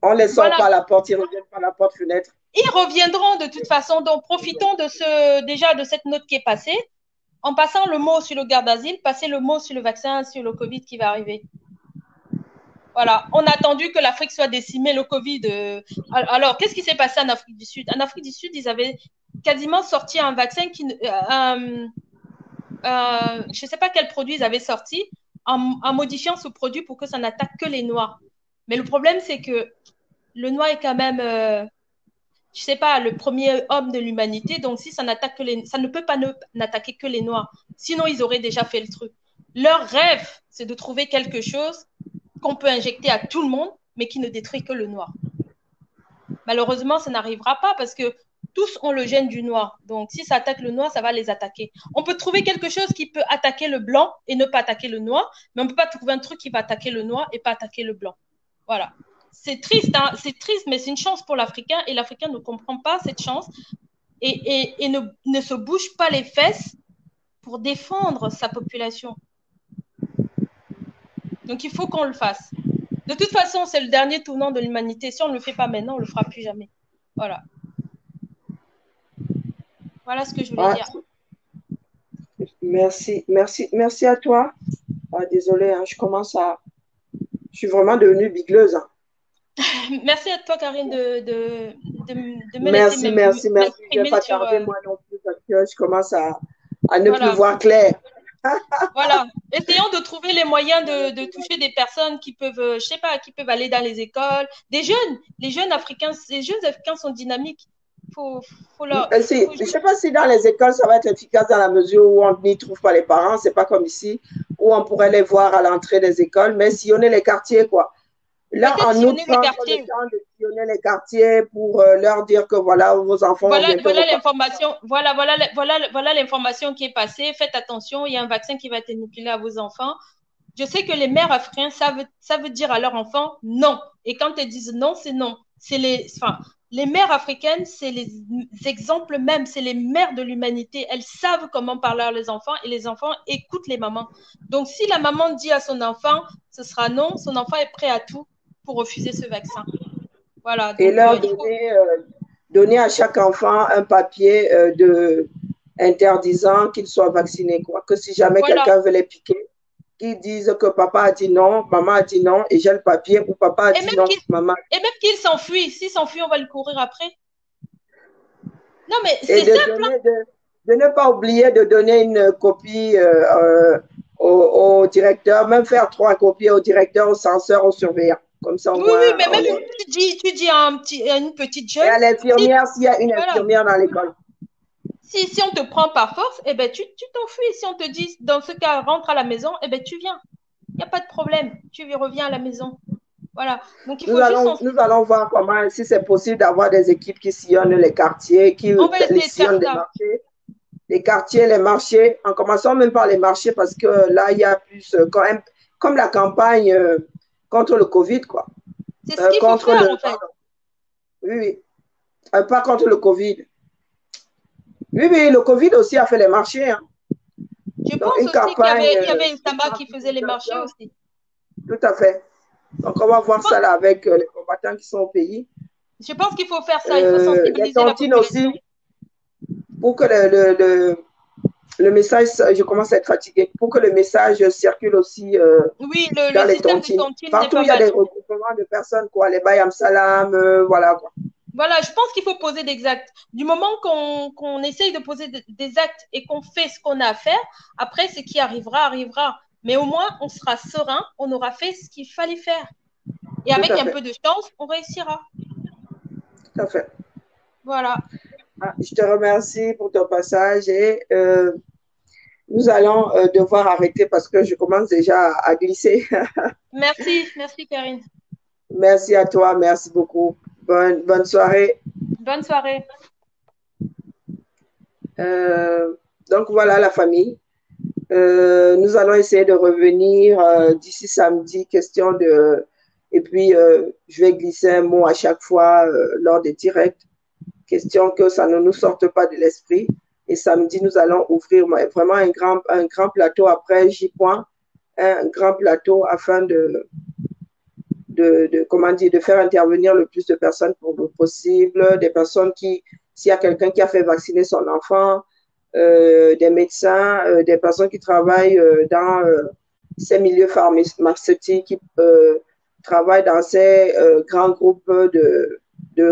On ne les sort pas à la porte, ils reviennent par la porte-fenêtre. Ils reviendront de toute façon. Donc, profitons déjà de cette note qui est passée. En passant le mot sur le garde d'asile, passer le mot sur le vaccin, sur le Covid qui va arriver. Voilà. On a attendu que l'Afrique soit décimée, le Covid. Alors, qu'est-ce qui s'est passé en Afrique du Sud? En Afrique du Sud, ils avaient quasiment sorti un vaccin qui... je ne sais pas quel produit ils avaient sorti, en modifiant ce produit pour que ça n'attaque que les Noirs. Mais le problème, c'est que le Noir est quand même, je ne sais pas, le premier homme de l'humanité. Donc, si ça n'attaque que ça ne peut pas n'attaquer que les Noirs. Sinon, ils auraient déjà fait le truc. Leur rêve, c'est de trouver quelque chose qu'on peut injecter à tout le monde, mais qui ne détruit que le Noir. Malheureusement, ça n'arrivera pas parce que tous ont le gène du Noir. Donc, si ça attaque le Noir, ça va les attaquer. On peut trouver quelque chose qui peut attaquer le blanc et ne pas attaquer le Noir, mais on ne peut pas trouver un truc qui va attaquer le Noir et pas attaquer le blanc. Voilà. C'est triste, hein? C'est triste, mais c'est une chance pour l'Africain et l'Africain ne comprend pas cette chance et ne se bouge pas les fesses pour défendre sa population. Donc, il faut qu'on le fasse. De toute façon, c'est le dernier tournant de l'humanité. Si on ne le fait pas maintenant, on ne le fera plus jamais. Voilà. Voilà ce que je voulais dire. Merci à toi. Désolée, hein, je suis vraiment devenue bigleuse. Hein. Merci à toi, Karine, de me laisser merci. Je ne vais pas tarder, moi non plus, parce que je commence à ne plus voir clair. Voilà. Essayons de trouver les moyens de toucher des personnes qui peuvent, je sais pas, qui peuvent aller dans les écoles. Les jeunes Africains sont dynamiques. Je ne sais pas si dans les écoles, ça va être efficace dans la mesure où on n'y trouve pas les parents. Ce n'est pas comme ici, où on pourrait les voir à l'entrée des écoles, mais sillonner les quartiers, quoi. Là, en août, on a le temps de sillonner les quartiers pour leur dire que voilà, vos enfants... Voilà l'information. Voilà l'information qui est passée. Faites attention, il y a un vaccin qui va être inoculé à vos enfants. Je sais que les mères africaines savent dire à leurs enfants non. Et quand elles disent non, c'est non. Les mères africaines, c'est les exemples même, c'est les mères de l'humanité. Elles savent comment parler à leurs enfants et les enfants écoutent les mamans. Donc, si la maman dit à son enfant, ce sera non, son enfant est prêt à tout pour refuser ce vaccin. Voilà. Donc, et leur donner à chaque enfant un papier interdisant qu'il soit vacciné, quoi. Que si jamais quelqu'un veut les piquer, qu'ils disent que papa a dit non, maman a dit non, et j'ai le papier où papa a dit non, maman. Et même qu'il s'enfuit. S'il s'enfuit, on va le courir après. Non, mais c'est simple. De ne pas oublier de donner une copie au directeur, même faire 3 copies au directeur, au censeur, au surveillant. Comme ça, oui, mais même tu dis à une petite jeune. Et à l'infirmière, s'il y a une infirmière dans l'école. Si on te prend par force, eh ben, tu t'enfuis. Si on te dit, dans ce cas, rentre à la maison, eh ben, tu viens. Il n'y a pas de problème. Tu reviens à la maison. Voilà. Donc, nous allons voir comment, si c'est possible d'avoir des équipes qui sillonnent les quartiers, qui sillonnent les marchés. Les quartiers, les marchés, en commençant même par les marchés, parce que là, il y a plus, quand même, comme la campagne contre le Covid, quoi. C'est ce qu'il faut faire, en fait. Oui. Pas contre le Covid. Oui, le Covid aussi a fait les marchés. Hein. Je pense aussi qu'il y avait Utama qui faisait les marchés aussi. Tout à fait. Donc, on va voir ça là avec les combattants qui sont au pays. Je pense qu'il faut faire ça. Il faut sensibiliser les cantines aussi, pour que le message, je commence à être fatiguée, pour que le message circule aussi dans les tontines. Partout, il y a des regroupements de personnes, quoi, les Bayam Salam, voilà, quoi. Voilà, je pense qu'il faut poser des actes. Du moment qu'on essaye de poser des actes et qu'on fait ce qu'on a à faire, après, ce qui arrivera, arrivera. Mais au moins, on sera serein, on aura fait ce qu'il fallait faire. Et Tout avec à un fait. peu de chance, on réussira. Tout à fait. Voilà. Je te remercie pour ton passage et nous allons devoir arrêter parce que je commence déjà à glisser. Merci, merci Karine. Merci à toi, merci beaucoup. Bonne soirée. Bonne soirée. Donc voilà la famille. Nous allons essayer de revenir d'ici samedi, question de... Et puis, je vais glisser un mot à chaque fois lors des directs, question que ça ne nous sorte pas de l'esprit. Et samedi, nous allons ouvrir vraiment un grand plateau après J-Point, un grand plateau afin comment dire, de faire intervenir le plus de personnes possible, des personnes qui, s'il y a quelqu'un qui a fait vacciner son enfant, des médecins, des personnes qui travaillent dans ces milieux pharmaceutiques, qui travaillent dans ces grands groupes de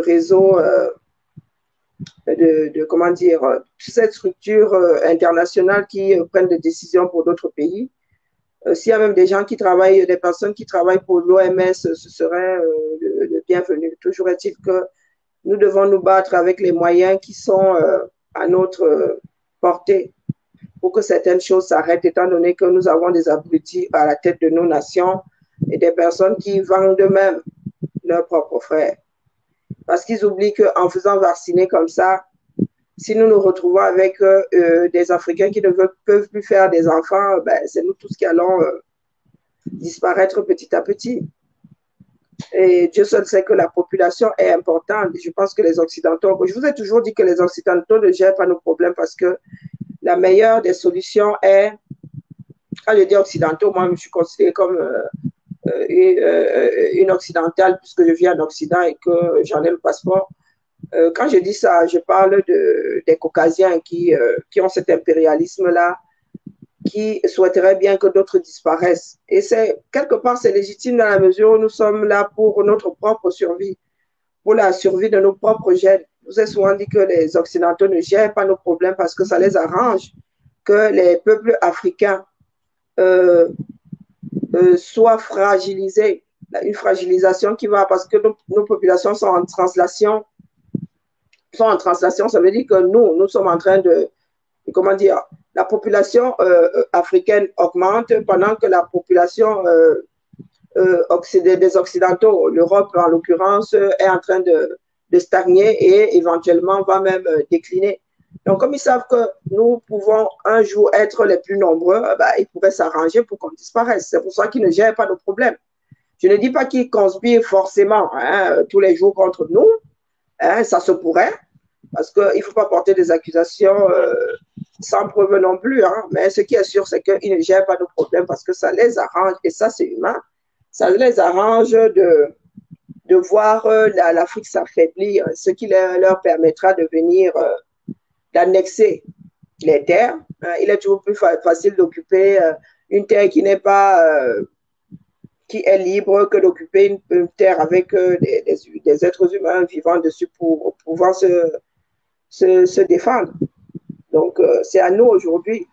réseaux, comment dire, cette structure internationale qui prennent des décisions pour d'autres pays. S'il y a même des gens qui travaillent, des personnes qui travaillent pour l'OMS, ce serait le bienvenu. Toujours est-il que nous devons nous battre avec les moyens qui sont à notre portée pour que certaines choses s'arrêtent, étant donné que nous avons des abrutis à la tête de nos nations et des personnes qui vendent eux-mêmes leurs propres frères. Parce qu'ils oublient qu'en faisant vacciner comme ça, si nous nous retrouvons avec des Africains qui ne peuvent plus faire des enfants, ben, c'est nous tous qui allons disparaître petit à petit. Et Dieu seul sait que la population est importante. Je pense que les Occidentaux, je vous ai toujours dit que les Occidentaux ne gèrent pas nos problèmes parce que la meilleure des solutions est, quand je dis Occidentaux, moi je suis considérée comme une Occidentale puisque je vis en Occident et que j'en ai le passeport. Quand je dis ça, je parle des Caucasiens qui ont cet impérialisme-là, qui souhaiteraient bien que d'autres disparaissent. Et quelque part, c'est légitime dans la mesure où nous sommes là pour notre propre survie, pour la survie de nos propres gènes. Je vous ai souvent dit que les Occidentaux ne gèrent pas nos problèmes parce que ça les arrange que les peuples africains soient fragilisés. Une fragilisation qui va parce que nos populations sont en translation. Ça veut dire que nous sommes en train de, comment dire, la population africaine augmente pendant que la population des Occidentaux, l'Europe en l'occurrence, est en train de stagner et éventuellement va même décliner. Donc, comme ils savent que nous pouvons un jour être les plus nombreux, ils pourraient s'arranger pour qu'on disparaisse. C'est pour ça qu'ils ne gèrent pas nos problèmes. Je ne dis pas qu'ils conspirent forcément tous les jours contre nous. Ça se pourrait, parce qu'il ne faut pas porter des accusations sans preuve non plus. Mais ce qui est sûr, c'est qu'ils ne gèrent pas nos problèmes parce que ça les arrange, et ça, c'est humain. Ça les arrange de voir l'Afrique s'affaiblir, ce qui leur permettra de venir, d'annexer les terres. Il est toujours plus facile d'occuper une terre qui n'est pas, qui est libre, que d'occuper une terre avec des êtres humains vivant dessus pour pouvoir se défendre. Donc, c'est à nous aujourd'hui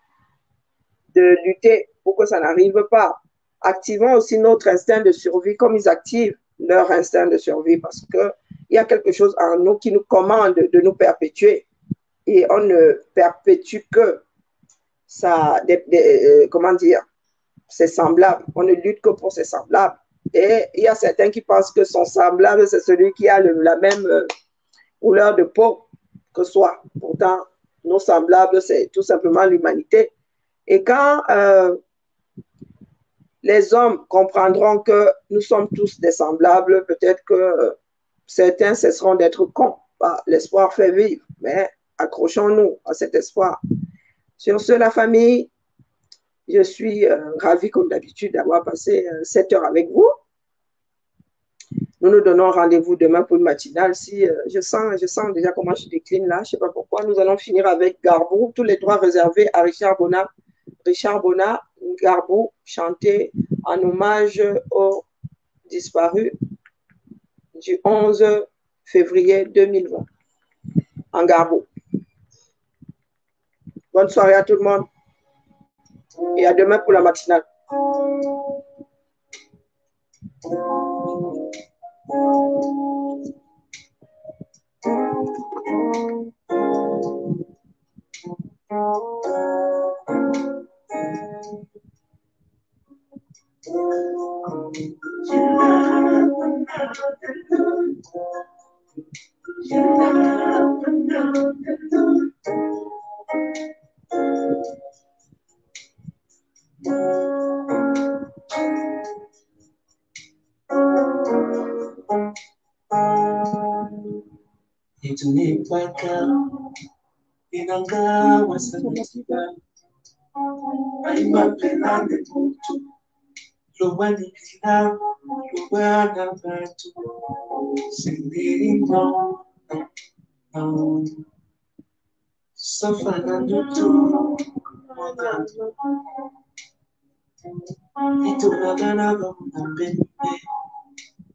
de lutter pour que ça n'arrive pas. Activons aussi notre instinct de survie comme ils activent leur instinct de survie parce qu'il y a quelque chose en nous qui nous commande de nous perpétuer. Et on ne perpétue que ça, comment dire, ses semblables. On ne lutte que pour ses semblables. Et il y a certains qui pensent que son semblable, c'est celui qui a la même couleur de peau que soi. Pourtant, nos semblables, c'est tout simplement l'humanité. Et quand les hommes comprendront que nous sommes tous des semblables, peut-être que certains cesseront d'être cons. L'espoir fait vivre, mais accrochons-nous à cet espoir. Sur ce, la famille, je suis ravie, comme d'habitude, d'avoir passé 7 heures avec vous. Nous nous donnons rendez-vous demain pour une matinale. Si je sens déjà comment je décline là, je ne sais pas pourquoi. Nous allons finir avec Garbou, tous les droits réservés à Richard Bonnat. Richard Bonnat, Garbou, chanté en hommage aux disparus du 11 février 2020, en Garo. Bonne soirée à tout le monde et à demain pour la matinale. Itunipaka inangawa sanitiba aimapelane mutu lowanikila lowana batu sindirimo safana ndutu monano itunagana bambembe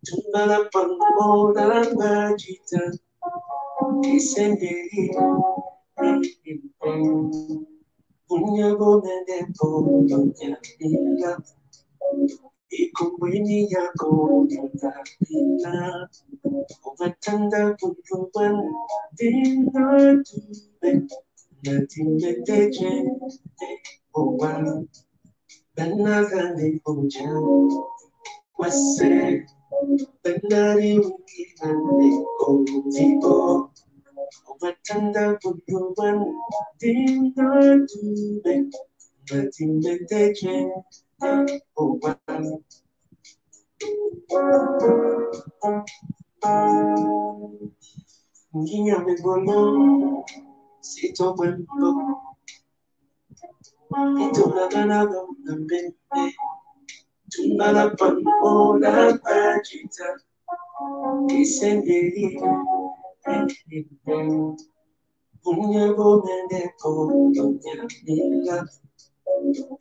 tumbala pangmola bajita Isenderi, punya gomende podo nyamila, ikumbini yako nyamila, umatanda punuan dina tube, natinde teje owa, benagane puja, wase, benari wikirane kontipo. Matanda punuan dina tube, natinde teje owa. Nginya megolo, sito wembo, ito naganaga mbembe, tumbala pamola pajita, isenderi. Punya gomende podo nyamila,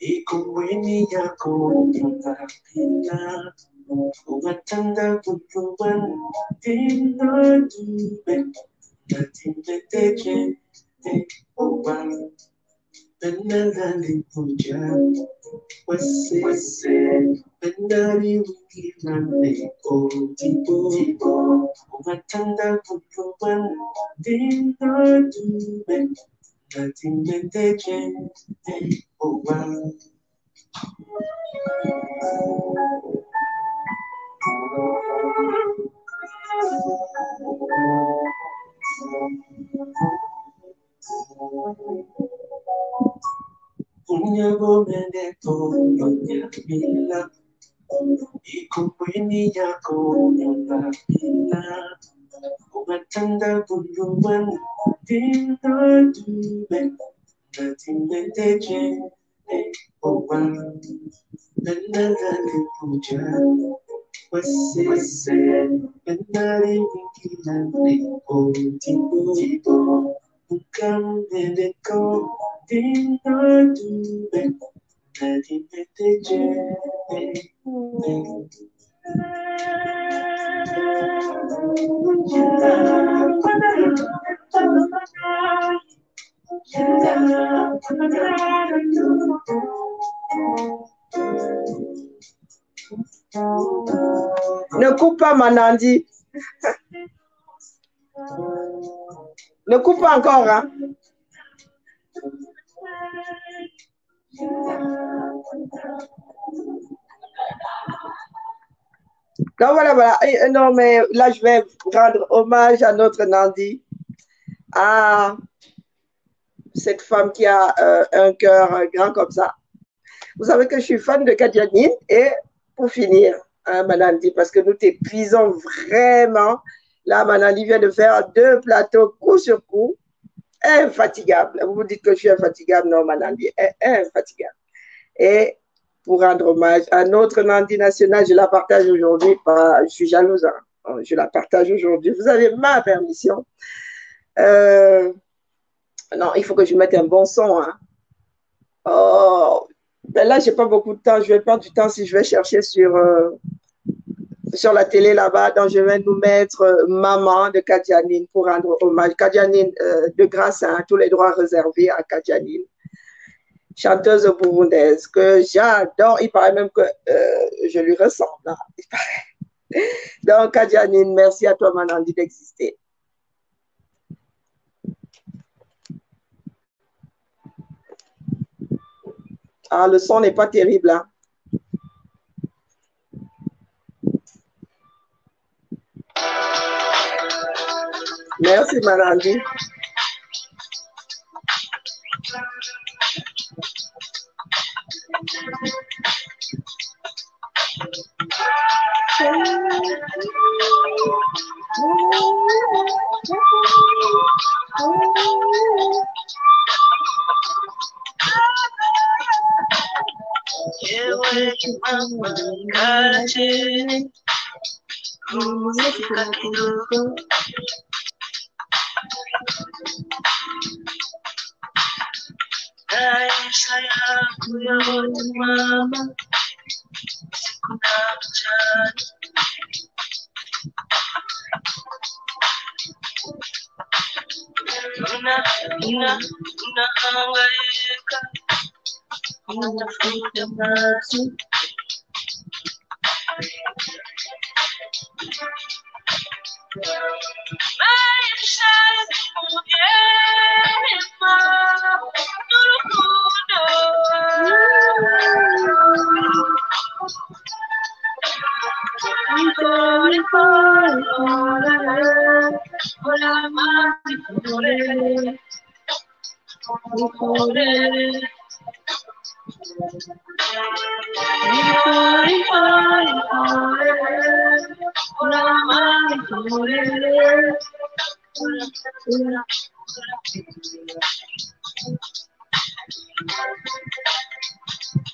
ikumbini yako nyamila, umatanda punuan dina tube, natinde teje owa, benagane puja, wase, benari wikirane kontipo, umatanda punuan dina tube, natinde teje owa. Punya gomende podo nyamila, ikumbini yako nyamila, umatanda punuan dina tube, natinde teje owa, benagane puja, wase, benari wikirane kontipo, bukan meneko dina tube, natinde teje Ne coupe pas, Manandi. Ne coupe pas encore, hein. Donc voilà. Non, mais là, je vais rendre hommage à notre Nandi, à cette femme qui a un cœur grand comme ça. Vous savez que je suis fan de Kadianine. Et pour finir, hein, Manandi, parce que nous t'épuisons vraiment. Là, Manandi vient de faire 2 plateaux coup sur coup. Infatigable. Vous vous dites que je suis infatigable. Non, Manandi est infatigable. Et pour rendre hommage à notre Nandi nationale, je la partage aujourd'hui. Je suis jalouse. Hein. Je la partage aujourd'hui. Vous avez ma permission. Non, il faut que je mette un bon son. Hein. Oh, ben là, je n'ai pas beaucoup de temps. Je vais perdre du temps si je vais chercher sur sur la télé là-bas, donc je vais nous mettre Maman de Kadianine pour rendre hommage. Kadianine, de grâce à tous les droits réservés à Kadianine, chanteuse burundaise que j'adore. Il paraît même que je lui ressemble. Hein, il paraît. Donc, Kadianine, merci à toi, Manandi, d'exister. Ah, le son n'est pas terrible. Hein. Merci, Manandi.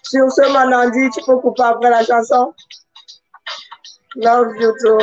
Sur ce, Manandi, tu peux couper après la chanson. Love you too.